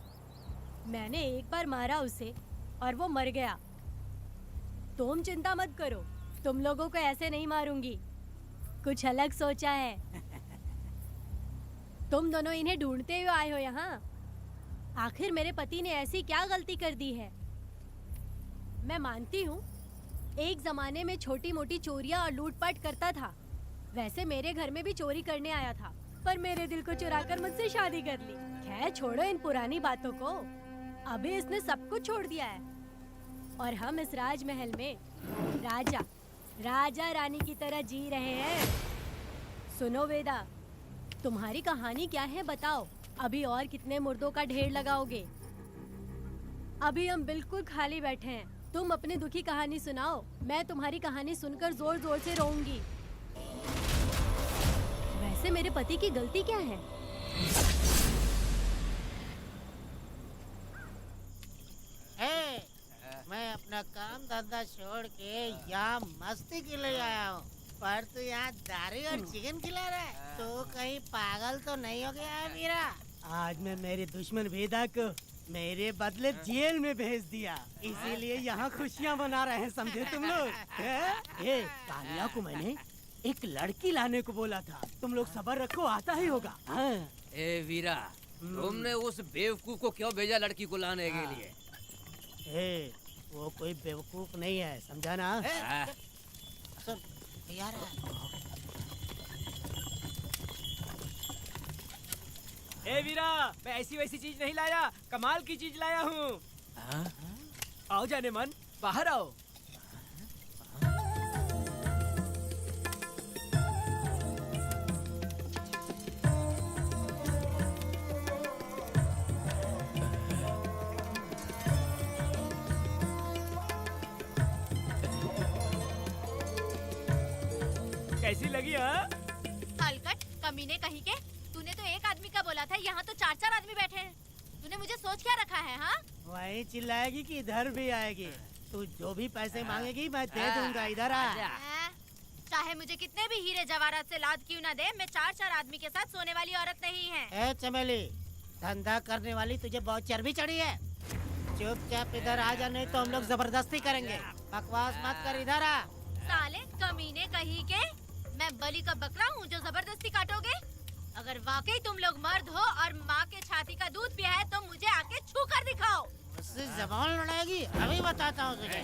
मैंने एक बार मारा उसे और वो मर गया। तुम चिंता मत करो, तुम लोगों को ऐसे नहीं मारूंगी। कुछ अलग सोचा है। तुम दोनों इन्हें ढूंढते हुए आए हो यहाँ। आखिर मेरे पति ने ऐसी क्या गलती कर दी है? मैं मानती हूँ एक जमाने में छोटी मोटी चोरियाँ और लूटपाट करता था। वैसे मेरे घर में भी चोरी करने आया था, पर मेरे दिल को चुराकर मुझसे शादी कर ली। खैर छोड़ो इन पुरानी बातों को। अभी इसने सब कुछ छोड़ दिया है और हम इस राजमहल में राजा रानी की तरह जी रहे हैं। सुनो वेदा, तुम्हारी कहानी क्या है बताओ? अभी और कितने मुर्दों का ढेर लगाओगे? अभी हम बिल्कुल खाली बैठे हैं। तुम अपनी दुखी कहानी सुनाओ, मैं तुम्हारी कहानी सुनकर जोर जोर से रोऊंगी। वैसे मेरे पति की गलती क्या है? मैं अपना काम धंधा छोड़ के यहाँ मस्ती के लिए आया हूँ, पर तू यहाँ दारू और चिकन खिला रहा है। तो कहीं पागल तो नहीं हो गया है वीरा? आज मैं मेरे दुश्मन वेदा को मेरे बदले जेल में भेज दिया, इसीलिए यहाँ खुशियाँ मना रहे हैं, समझे तुम लोग? ये कालिया को मैंने एक लड़की लाने को बोला था, तुम लोग सब्र रखो, आता ही होगा। हाँ। ए वीरा, तुमने उस बेवकूफ को क्यों भेजा लड़की को लाने के लिए? वो कोई बेवकूफ नहीं है, समझा ना? सब यार ए वीरा, मैं ऐसी वैसी चीज नहीं लाया, कमाल की चीज लाया हूँ। आओ जाने मन, बाहर आओ। कैसी लगी? हलकट कमीने कहीं के, तूने तो एक आदमी का बोला था, यहाँ तो 4-4 आदमी बैठे हैं। तूने मुझे सोच क्या रखा है? हाँ, वही चिल्लाएगी कि इधर भी आएगी। तू जो भी पैसे मांगेगी मैं दे दूंगा, इधर आ। चाहे मुझे कितने भी हीरे जवाहरात से लाद क्यों ना दे, मैं 4 आदमी के साथ सोने वाली औरत नहीं है। ए चमेली, धंधा करने वाली तुझे बहुत चर्बी चढ़ी है। चुपचाप इधर आ जा, नहीं तो हम लोग जबरदस्ती करेंगे। बकवास मत कर, इधर आ। साले कमीने कहीं के, मैं बलि का बकरा हूँ जो जबरदस्ती काटोगे? अगर वाकई तुम लोग मर्द हो और माँ के छाती का दूध पिया है तो मुझे आके छू कर दिखाओ। मुझसे जबान लड़ाएगी? अभी बताता हूँ तुझे।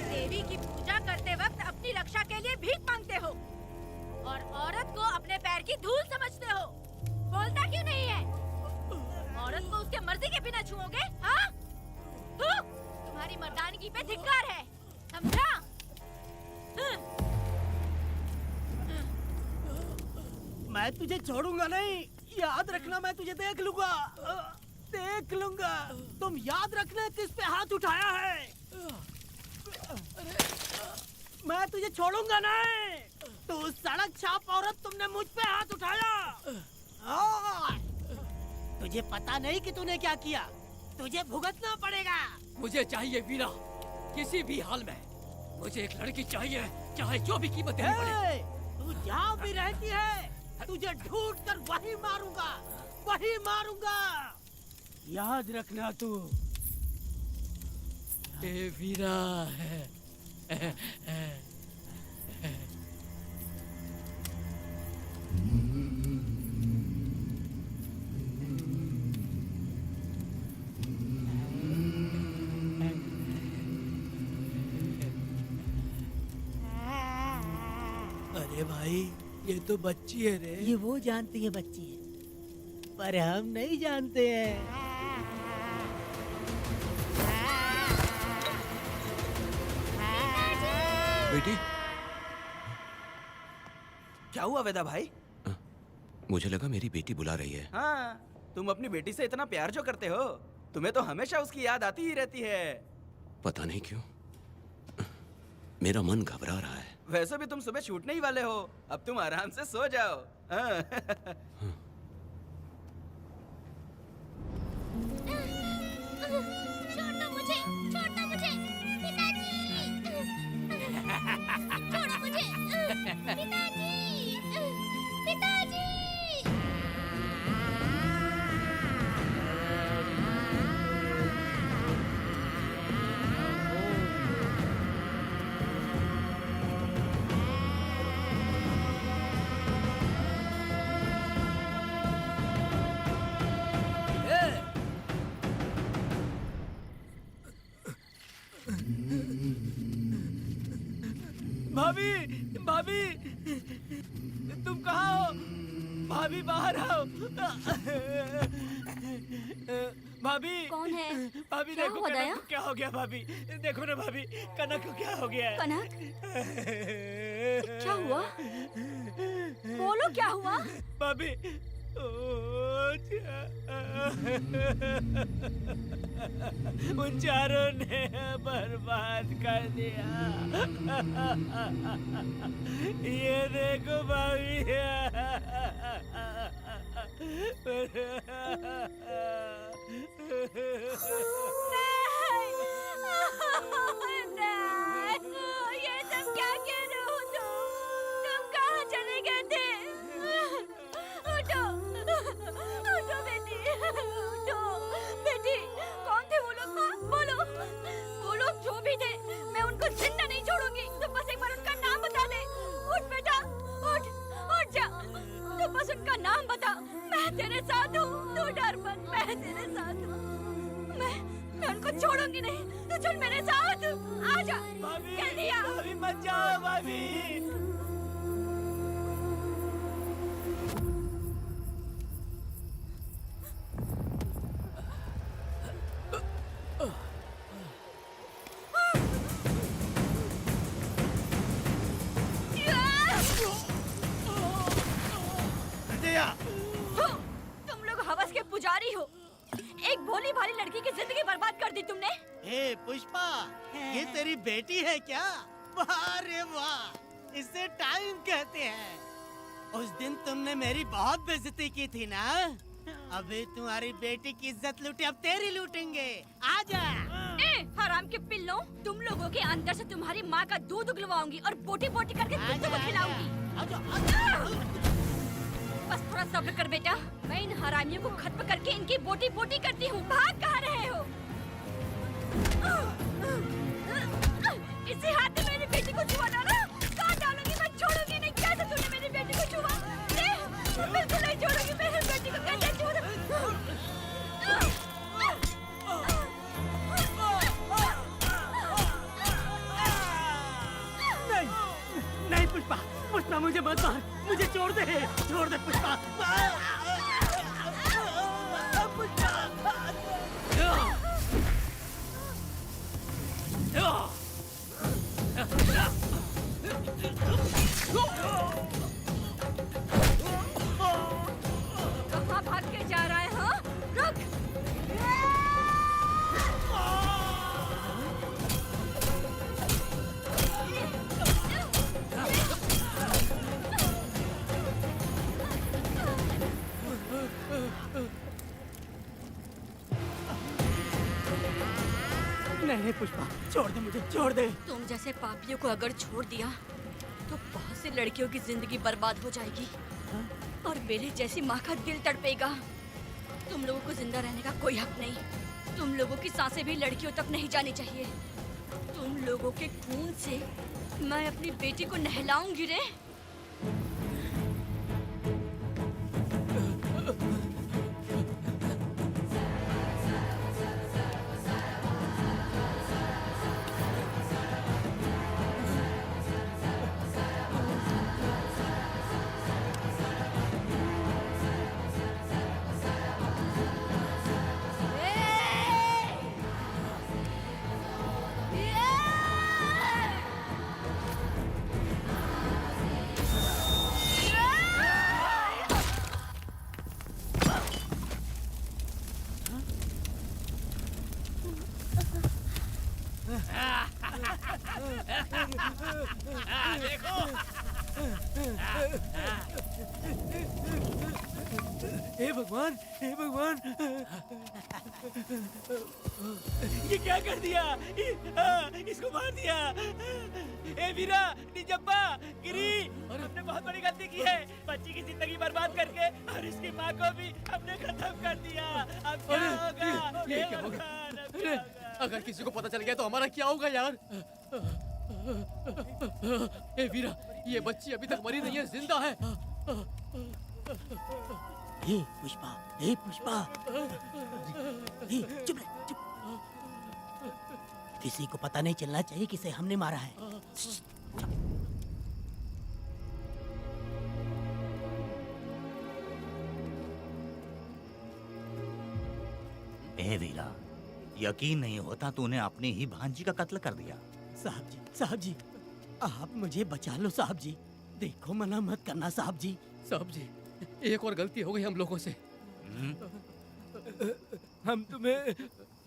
देवी की पूजा करते वक्त अपनी रक्षा के लिए भीख मांगते हो और औरत को अपने पैर की धूल समझते हो। बोलता क्यों नहीं है? औरत को उसके मर्जी के बिना छुओगे? हाँ? तुम्हारी मर्दानगी पे धिक्कार है, समझा? मैं तुझे छोड़ूंगा नहीं, याद रखना। मैं तुझे देख लूंगा, देख लूंगा। तुम याद रखना किस पे हाथ उठाया है। मैं तुझे छोड़ूंगा नहीं। तू सड़क छाप औरत, तुमने मुझ पे हाथ उठाया। तुझे पता नहीं कि तूने क्या किया। तुझे भुगतना पड़ेगा। मुझे चाहिए वीरा, किसी भी हाल में। मुझे एक लड़की चाहिए, चाहे जो भी कीमत देनी पड़े। तू जहाँ भी रहती है, तुझे ढूंढ कर वही मारूंगा, वही मारूंगा। याद रखना तू। ए वीरा है। अरे भाई, ये तो बच्ची है रे। ये वो जानती है बच्ची है, पर हम नहीं जानते हैं। बेटी, क्या हुआ वेदा भाई? मुझे लगा मेरी बेटी बुला रही है। हाँ, तुम अपनी बेटी से इतना प्यार जो करते हो, तुम्हें तो हमेशा उसकी याद आती ही रहती है। पता नहीं क्यों मेरा मन घबरा रहा है। वैसे भी तुम सुबह छूटने ही वाले हो, अब तुम आराम से सो जाओ। हाँ। छोड़ो मुझे, छोड़ो मुझे, पिताजी! छोड़ो मुझे, पिताजी! पिताजी! भाभी, भाभी, तुम कहाँ हो? भाभी बाहर आओ। भाभी, कौन है? भाभी क्या देखो हुआ कनक दया? को क्या हो गया। भाभी देखो ना, भाभी कनक को क्या हो गया है। कनक, क्या हुआ? बोलो क्या हुआ? भाभी, उन चारों ने बर्बाद कर दिया। ये देखो भाभी, नहीं, ये सब क्या कह रहे हो तुम कहाँ चले गए थे? उठो, उठो बेटी, उठो। बेटी, कौन थे वो लोग? हाँ, बोलो, वो लोग जो भी थे, मैं उनको जिंदा नहीं छोड़ूंगी। तो बस एक बार उनका नाम बता दे। उठ बेटा, उठ, उठ जा। तो बस उनका नाम बता। मैं तेरे साथ हूँ, तू डर मत, मैं तेरे साथ हूँ। मैं उनको छोड़ूंगी नहीं। तू चल मेरे साथ, आजा। जल्दी आ। भाभी मत जाओ भाभी। तुम लोग हवस के पुजारी हो। एक भोली भाली लड़की की जिंदगी बर्बाद कर दी तुमने। ए पुष्पा, ये तेरी बेटी है क्या? वाह रे वाह, इसे टाइम कहते हैं। उस दिन तुमने मेरी बहुत बेइज्जती की थी ना? अभी तुम्हारी बेटी की इज्जत लूटी, अब तेरी लूटेंगे। आजा। हराम के पिल्लों, तुम लोगों के अंदर से तुम्हारी माँ का दूध उगलवाऊंगी और बोटी बोटी करके कुत्तों को खिलाऊंगी। बस थोड़ा सब्र कर बेटा, मैं इन हरामियों को खत्म करके इनकी बोटी बोटी करती हूँ। भाग कहाँ रहे हो? इसी हाथ में मेरी बेटी को छुआ डाला। कहाँ डालूंगी, मैं छोड़ूंगी नहीं। कैसे तूने मेरी बेटी को छुआ? बिल्कुल नहीं छोड़ूंगी मेरी बेटी को। कैसे छुआ? नहीं पुष्पा, पुष्पा मुझे मत मार, मुझे छोड़ दे पुष्पा। कहाँ भाग के जा रहा है? हाँ, रुक। नहीं पुष्पा, छोड़ दे मुझे, छोड़ दे। तुम जैसे पापियों को अगर छोड़ दिया तो बहुत सी लड़कियों की जिंदगी बर्बाद हो जाएगी और मेरे जैसी माँ का दिल तड़पेगा। तुम लोगों को जिंदा रहने का कोई हक नहीं। तुम लोगों की सांसें भी लड़कियों तक नहीं जानी चाहिए। तुम लोगों के खून से मैं अपनी बेटी को नहलाऊंगी रे। हे भगवान, हे भगवान, ये क्या कर दिया? इसको मार दिया। ए वीरा, निजप्पा, गिरी, हमने बहुत बड़ी गलती की है। बच्ची की जिंदगी बर्बाद करके और इसकी माँ को भी हमने खत्म कर दिया। अब क्या होगा? ये क्या होगा? अरे, अगर किसी को पता चल गया तो हमारा क्या होगा यार? ए वीरा, ये बच्ची अभी तक मरी नहीं है, जिंदा है। हे पुष्पा, हे पुष्पा, हे चुप रह, चुप। किसी को पता नहीं चलना चाहिए किसे हमने मारा है। ए वीरा, यकीन नहीं होता तूने अपनी ही भांजी का कत्ल कर दिया। साहब जी, आप मुझे बचा लो साहब जी। देखो, मना मत करना साहब जी। साहब जी, एक और गलती हो गई हम लोगों से। हम तुम्हें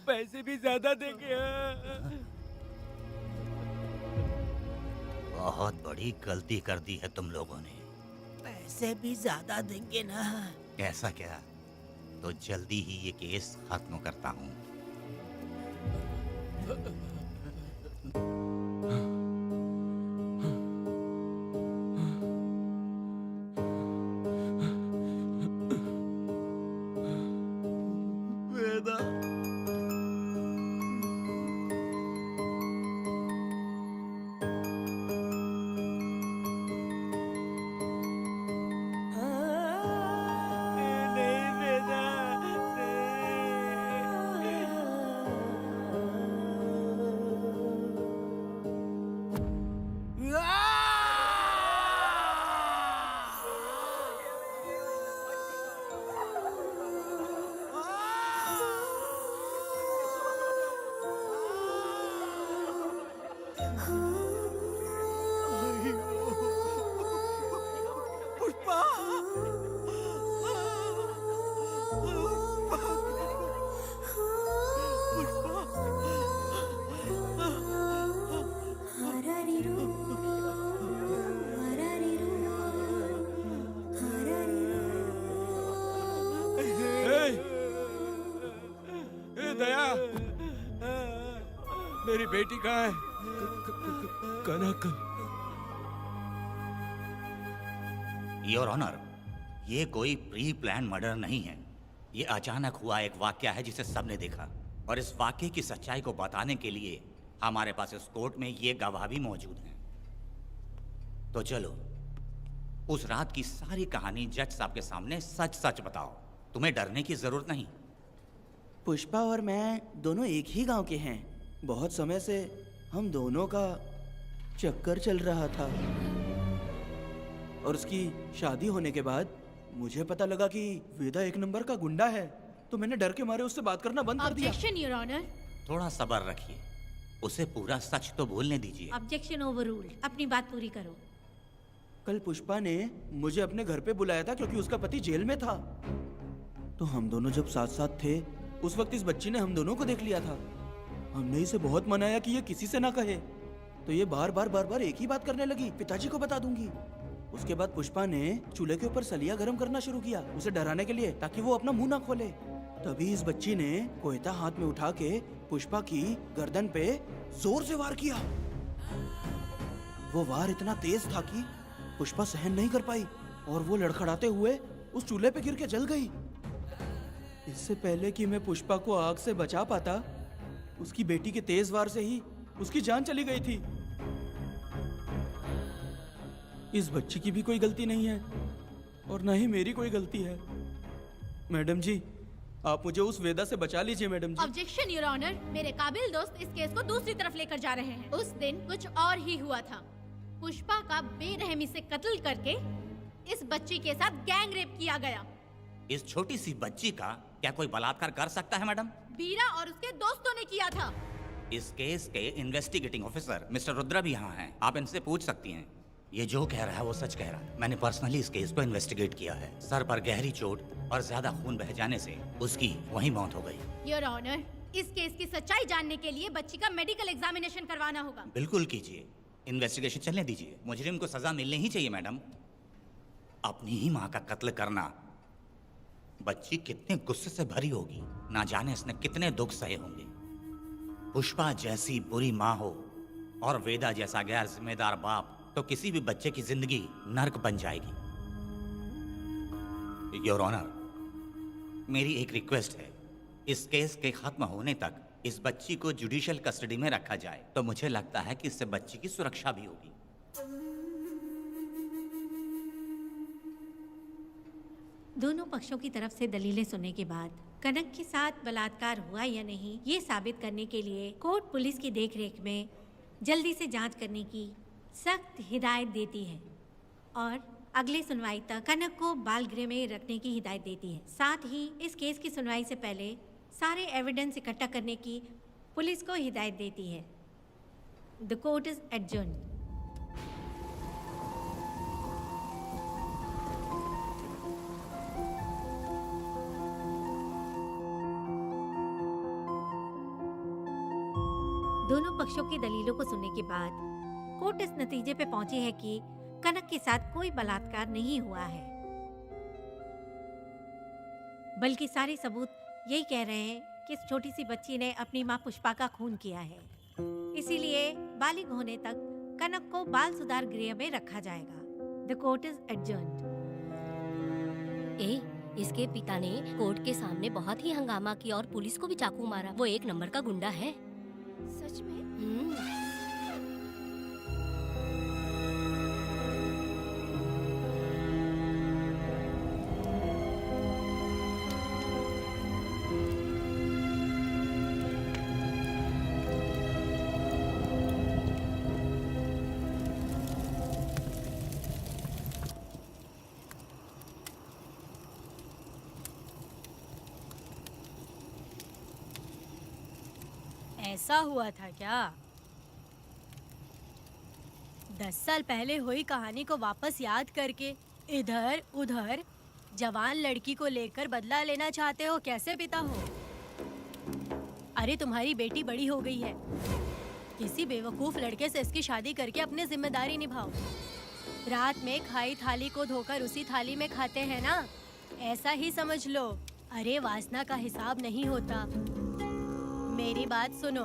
पैसे भी ज्यादा देंगे। बहुत बड़ी गलती कर दी है तुम लोगों ने। पैसे भी ज्यादा देंगे ना? कैसा क्या? तो जल्दी ही ये केस खत्म करता हूँ। वेदा, नहीं वेदा, पुष्पा, ए दया, मेरी बेटी कहाँ है? कनक। योर ऑनर, ये कोई प्री प्लान मर्डर नहीं है। ये अचानक हुआ एक वाक्य है जिसे सबने देखा, और इस वाक्य की सच्चाई को बताने के लिए हमारे पास इस कोर्ट में ये गवाह भी मौजूद हैं। तो चलो, उस रात की सारी कहानी जज साहब के सामने सच सच बताओ। तुम्हें डरने की जरूरत नहीं। पुष्पा और मैं दोनों एक ही गांव के हैं। बहुत समय से हम दोनों का चक्कर चल रहा था, और उसकी शादी होने के बाद मुझे पता लगा कि वेदा एक नंबर का गुंडा है, तो मैंने डर के मारे उससे बात करना बंद कर दिया। Objection your honour. थोड़ा सब्र रखिए, उसे पूरा सच तो बोलने दीजिए। Objection overruled. अपनी बात पूरी करो। कल पुष्पा ने मुझे अपने घर पे बुलाया था क्योंकि उसका पति जेल में था। तो हम दोनों जब साथ साथ थे, उस वक्त इस बच्ची ने हम दोनों को देख लिया था। हमने इसे बहुत मनाया कि ये किसी से ना कहे, तो ये बार बार एक ही बात करने लगी, पिताजी को बता दूंगी। उसके बाद पुष्पा ने चूल्हे के ऊपर सलिया गर्म करना शुरू किया, उसे डराने के लिए, ताकि वो अपना मुंह ना खोले। तभी इस बच्ची ने कोयता हाथ में उठा के पुष्पा की गर्दन पे जोर से वार किया। वो वार इतना तेज था कि पुष्पा सहन नहीं कर पाई, और वो लड़खड़ाते हुए उस चूल्हे पे गिर के जल गई। इससे पहले कि मैं पुष्पा को आग से बचा पाता, उसकी बेटी के तेज वार से ही उसकी जान चली गई थी। इस बच्ची की भी कोई गलती नहीं है, और न ही मेरी कोई गलती है। मैडम जी, आप मुझे उस वेदा से बचा लीजिए madam ji. Objection your honour. मेरे काबिल दोस्त इस केस को दूसरी तरफ लेकर जा रहे हैं। उस दिन कुछ और ही हुआ था। पुष्पा का बेरहमी से कत्ल करके इस बच्ची के साथ गैंग रेप किया गया। इस छोटी सी बच्ची का क्या कोई बलात्कार कर सकता है मैडम? बीरा और उसके दोस्तों ने किया था। इस केस के इन्वेस्टिगेटिंग ऑफिसर मिस्टर रुद्रा भी यहाँ हैं। आप इनसे पूछ सकती हैं। ये जो कह रहा है वो सच कह रहा है। मैंने पर्सनली इस केस को इन्वेस्टिगेट किया है। सर पर गहरी चोट और ज्यादा खून बह जाने से उसकी वहीं मौत हो गई। योर ऑनर, इस केस की सच्चाई जानने के लिए बच्ची का मेडिकल एग्जामिनेशन करवाना होगा। बिल्कुल कीजिए, इन्वेस्टिगेशन चलने दीजिए। मुजरिम को सजा मिलनी ही चाहिए मैडम। अपनी ही माँ का कत्ल करना, बच्ची कितने गुस्से से भरी होगी, ना जाने इसने कितने दुख सहे होंगे। पुष्पा जैसी बुरी माँ हो और वेदा जैसा गैर जिम्मेदार बाप, तो किसी भी बच्चे की जिंदगी नर्क बन जाएगी। योर ऑनर, मेरी एक रिक्वेस्ट है, इस केस के खत्म होने तक इस बच्ची को जुडिशियल कस्टडी में रखा जाए, तो मुझे लगता है कि इससे बच्ची की सुरक्षा भी होगी। दोनों पक्षों की तरफ से दलीलें सुनने के बाद कनक के साथ बलात्कार हुआ या नहीं, ये साबित करने के लिए कोर्ट पुलिस की देखरेख में जल्दी से जांच करने की सख्त हिदायत देती है, और अगले सुनवाई तक कनक को बाल गृह में रखने की हिदायत देती है। साथ ही इस केस की सुनवाई से पहले सारे एविडेंस इकट्ठा करने की पुलिस को हिदायत देती है। The court is adjourned. दोनों पक्षों की दलीलों को सुनने के बाद कोर्ट इस नतीजे पे पहुंची है कि कनक के साथ कोई बलात्कार नहीं हुआ है। बल्कि सारे सबूत यही कह रहे हैं कि इस छोटी सी बच्ची ने अपनी माँ पुष्पा का खून किया है। इसीलिए बालिग होने तक कनक को बाल सुधार गृह में रखा जाएगा। The court is adjourned. इसके पिता ने कोर्ट के सामने बहुत ही हंगामा किया और पुलिस को भी चाकू मारा। वो एक नंबर का गुंडा है। सच में? ऐसा हुआ था क्या? 10 साल पहले हुई कहानी को वापस याद करके इधर उधर जवान लड़की को लेकर बदला लेना चाहते हो? कैसे पिता हो? अरे तुम्हारी बेटी बड़ी हो गई है। किसी बेवकूफ लड़के से इसकी शादी करके अपनी जिम्मेदारी निभाओ। रात में खाई थाली को धोकर उसी थाली में खाते हैं ना, ऐसा ही समझ लो। अरे वासना का हिसाब नहीं होता। मेरी बात सुनो,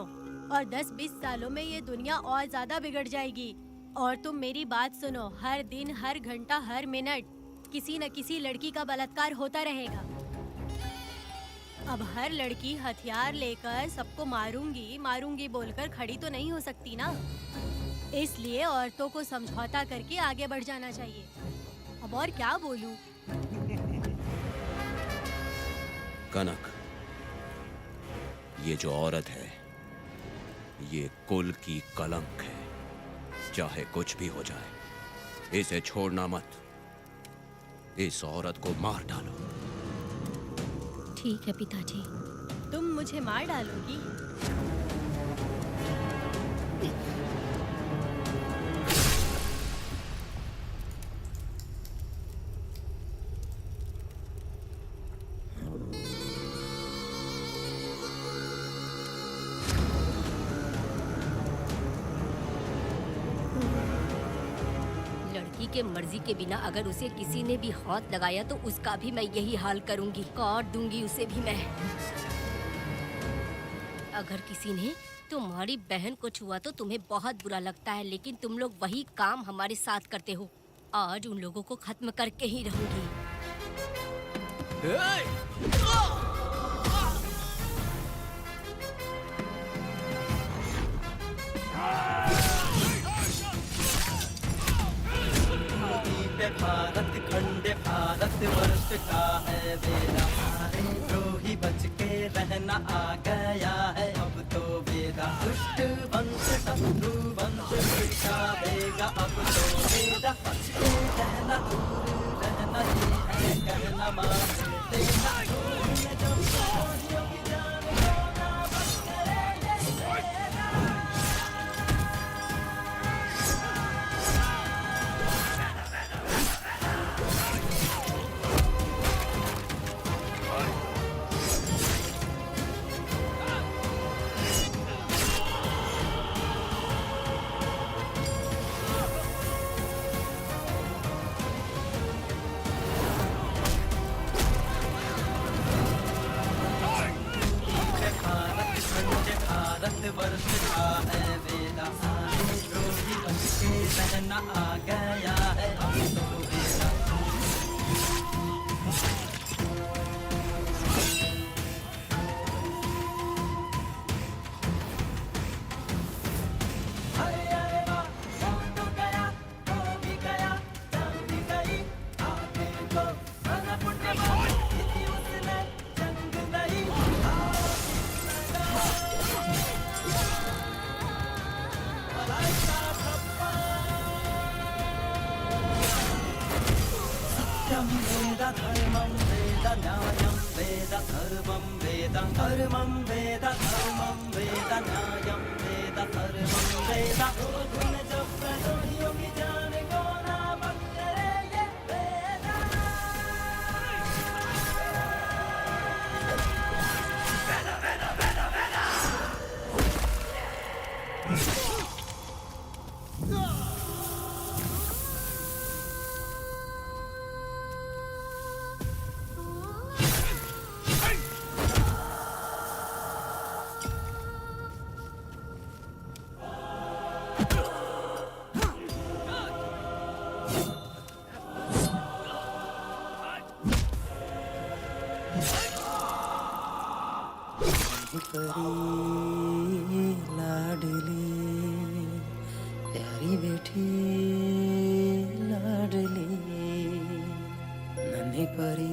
और 10-20 सालों में ये दुनिया और ज्यादा बिगड़ जाएगी। और तुम मेरी बात सुनो, हर दिन, हर घंटा, हर मिनट किसी न किसी लड़की का बलात्कार होता रहेगा। अब हर लड़की हथियार लेकर सबको मारूंगी मारूंगी बोलकर खड़ी तो नहीं हो सकती ना। इसलिए औरतों को समझौता करके आगे बढ़ जाना चाहिए। अब और क्या बोलूं? कनक, ये जो औरत है, ये कुल की कलंक है। चाहे कुछ भी हो जाए, इसे छोड़ना मत। इस औरत को मार डालो। ठीक है पिताजी। तुम मुझे मार डालोगी? लड़की के मर्जी के बिना अगर उसे किसी ने भी हाथ लगाया तो उसका भी मैं यही हाल करूंगी। काट दूंगी उसे भी मैं। अगर किसी ने तुम्हारी बहन को छुआ तो तुम्हें बहुत बुरा लगता है, लेकिन तुम लोग वही काम हमारे साथ करते हो। आज उन लोगों को खत्म करके ही रहूंगी। भारत खंड भारत वर्ष का है बेड़ा, सारे द्रोही बच के रहना आ गया है अब तो बेड़ा। दुष्ट वंश शत्रु वंश मिटा देगा अब तो बेड़ा। बच के रहना, दूर रहना, ये है कहना मान देना। वर्ष का है बेड़ा, सारे द्रोही बच के रहना आ गया है अब तो बेड़ा। धर्मं वेद न्यायं वेद सर्वं वेद। धर्मं वेद धर्मं वेद न्यायं वेद सर्वं वेद। गुण जब द्रोहियों की जान को ना बख्शे ये वेद। परी लाडली प्यारी बेटी लाडली नन्ही परी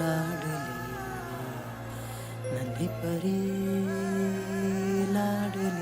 लाडली नन्ही परी लाडली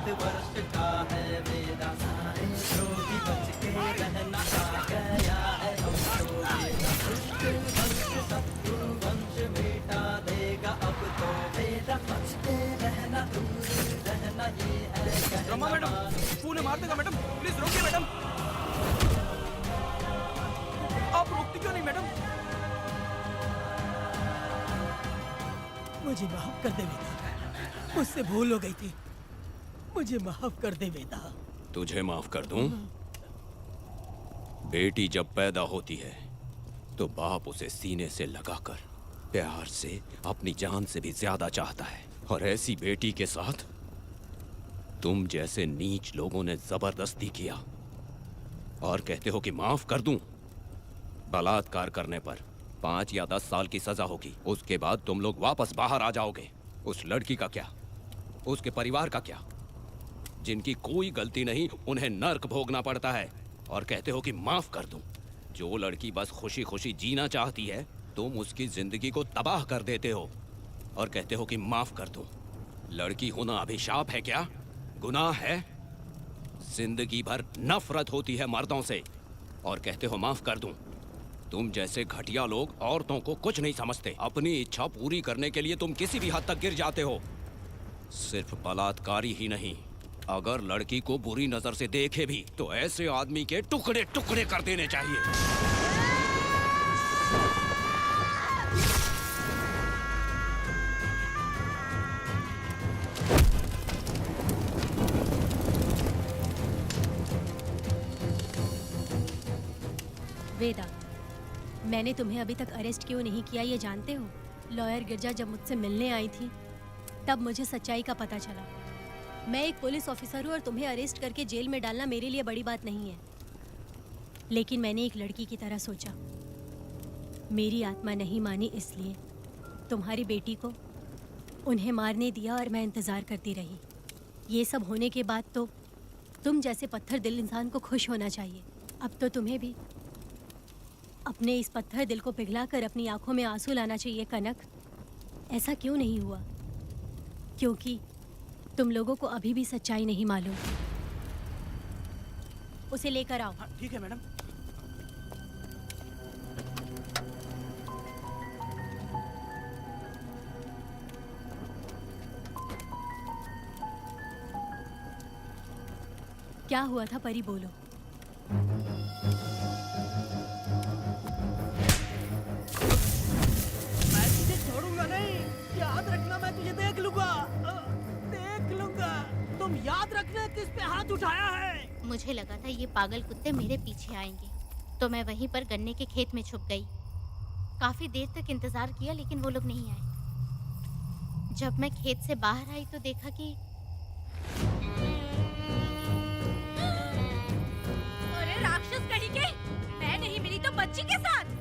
भारतवर्ष का है वेदा सारे द्रोही बच के रहना आ गया है अब तो वेदा दुष्ट वंश शत्रु वंश मिटा देगा अब तो वेदा बच के रहना दूर रहना ये है रमा मैडम फूल मार देगा मैडम, प्लीज रोकिए मैडम। आप रोकती क्यों नहीं मैडम? मुझे माफ कर दे वेदा, मुझसे भूल हो गई थी, मुझे माफ कर दे वेदा। तुझे माफ कर दूं? बेटी जब पैदा होती है तो बाप उसे सीने से लगाकर प्यार से अपनी जान से भी ज्यादा चाहता है, और ऐसी बेटी के साथ तुम जैसे नीच लोगों ने जबरदस्ती किया और कहते हो कि माफ कर दूं। बलात्कार करने पर 5 या 10 साल की सजा होगी, उसके बाद तुम लोग वापस बाहर आ जाओगे। उस लड़की का क्या, उसके परिवार का क्या, जिनकी कोई गलती नहीं, उन्हें नर्क भोगना पड़ता है, और कहते हो कि माफ कर दूं। जो लड़की बस खुशी खुशी जीना चाहती है तुम उसकी जिंदगी को तबाह कर देते हो और कहते हो कि माफ कर दूं। लड़की होना अभिशाप है क्या, गुनाह है? जिंदगी भर नफरत होती है मर्दों से और कहते हो माफ कर दूं। तुम जैसे घटिया लोग औरतों को कुछ नहीं समझते। अपनी इच्छा पूरी करने के लिए तुम किसी भी हद तक गिर जाते हो। सिर्फ बलात्कारी ही नहीं, अगर लड़की को बुरी नजर से देखे भी तो ऐसे आदमी के टुकड़े टुकड़े कर देने चाहिए। वेदा, मैंने तुम्हें अभी तक अरेस्ट क्यों नहीं किया ये जानते हो? लॉयर गिरजा जब मुझसे मिलने आई थी तब मुझे सच्चाई का पता चला। मैं एक पुलिस ऑफिसर हूँ और तुम्हें अरेस्ट करके जेल में डालना मेरे लिए बड़ी बात नहीं है, लेकिन मैंने एक लड़की की तरह सोचा। मेरी आत्मा नहीं मानी, इसलिए तुम्हारी बेटी को उन्हें मारने दिया और मैं इंतज़ार करती रही। ये सब होने के बाद तो तुम जैसे पत्थर दिल इंसान को खुश होना चाहिए। अब तो तुम्हें भी अपने इस पत्थर दिल को पिघलाकर अपनी आंखों में आंसू लाना चाहिए कनक। ऐसा क्यों नहीं हुआ? क्योंकि तुम लोगों को अभी भी सच्चाई नहीं मालूम। उसे लेकर आओ। ठीक है मैडम। क्या हुआ था परी, बोलो। मैं तुझे छोड़ूंगा नहीं, याद रखना, मैं तुझे देख लूंगा, देख लूंगा। तुम याद रखना किस पे हाथ उठाया है। मुझे लगा था ये पागल कुत्ते मेरे पीछे आएंगे, तो मैं वहीं पर गन्ने के खेत में छुप गई। काफी देर तक इंतजार किया लेकिन वो लोग नहीं आए। जब मैं खेत से बाहर आई तो देखा कि अरे राक्षस कहीं के, मैं नहीं मिली तो बच्ची के साथ।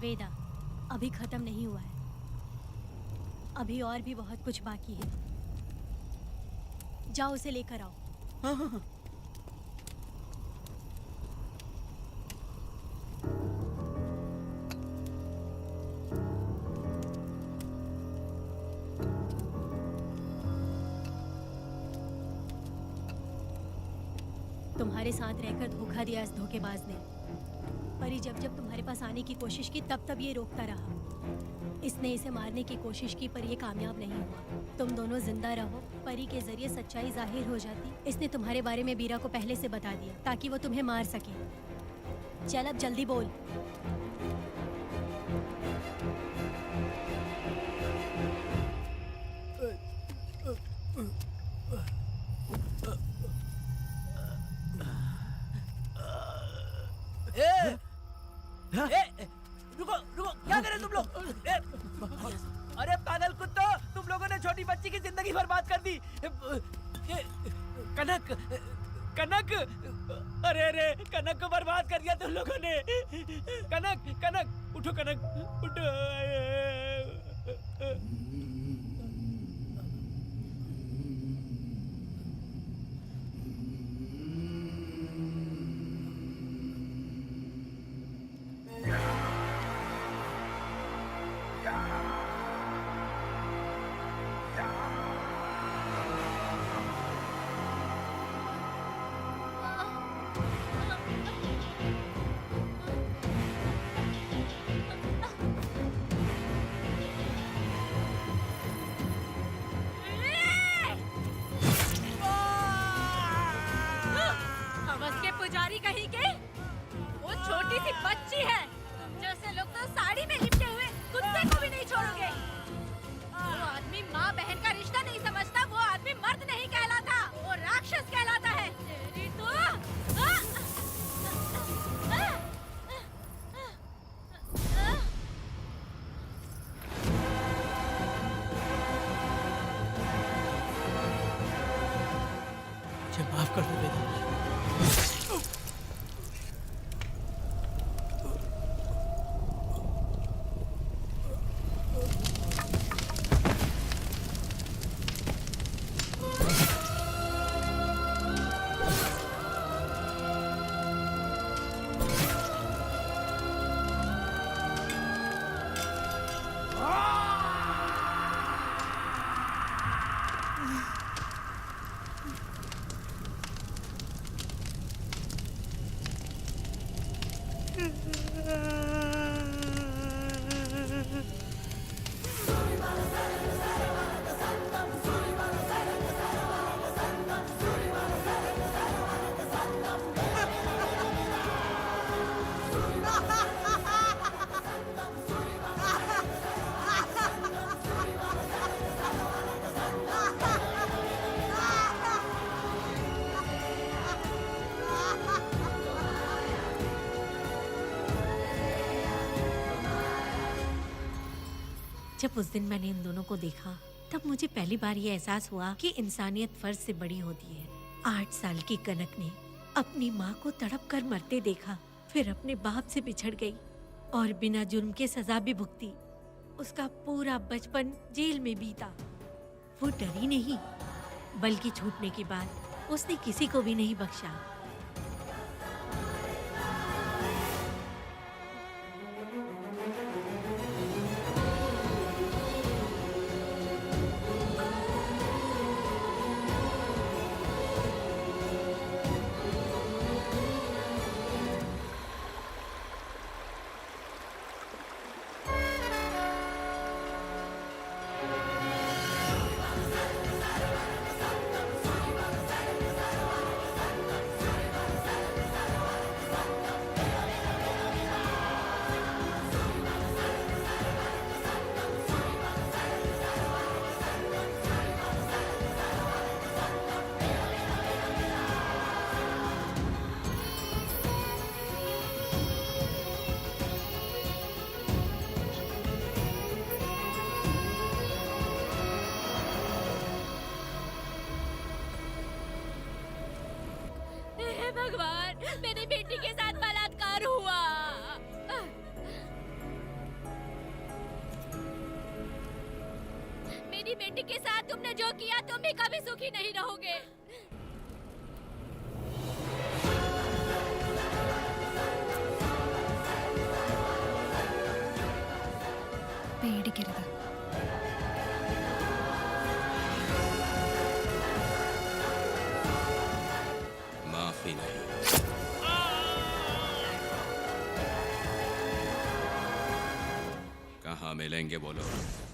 वेदा, अभी खत्म नहीं हुआ है, अभी और भी बहुत कुछ बाकी है। जाओ उसे लेकर आओ। हाँ हाँ हाँ। तुम्हारे साथ रहकर धोखा दिया इस धोखेबाज ने। परी जब जब तुम्हारे पास आने की कोशिश की तब तब ये रोकता रहा। इसने इसे मारने की कोशिश की पर ये कामयाब नहीं हुआ। तुम दोनों जिंदा रहो, परी के जरिए सच्चाई जाहिर हो जाती। इसने तुम्हारे बारे में बीरा को पहले से बता दिया ताकि वो तुम्हें मार सके। चल अब जल्दी बोल। रुको रुको, क्या करे तुम लोग? अरे पागल कुत्तो, तुम लोगों ने छोटी बच्ची की जिंदगी बर्बाद कर दी। कनक कनक, अरे अरे कनक को बर्बाद कर दिया तुम लोगों ने। कनक कनक उठो, कनक उठो। पुजारी कहीं के, वो छोटी सी बच्ची है। जैसे लोग तो साड़ी में लिपटे हुए कुत्ते को भी नहीं छोड़ोगे। वो आदमी माँ बहन का रिश्ता नहीं समझता, वो आदमी मर्द नहीं कहलाता, वो राक्षस कहलाता है। तेरी तो माफ कर दो बेटा। जब उस दिन मैंने इन दोनों को देखा तब मुझे पहली बार ये एहसास हुआ कि इंसानियत फर्ज से बड़ी होती है। 8 साल की कनक ने अपनी माँ को तड़प कर मरते देखा, फिर अपने बाप से बिछड़ गई और बिना जुर्म के सजा भी भुगती। उसका पूरा बचपन जेल में बीता। वो डरी नहीं, बल्कि छूटने के बाद उसने किसी को भी नहीं बख्शा। भगवान, मेरी बेटी के साथ बलात्कार हुआ। मेरी बेटी के साथ तुमने जो किया, तुम भी कभी सुखी नहीं रहोगे। पेड़ गिर गया। माफी नहीं। कहा मिलेंगे बोलो?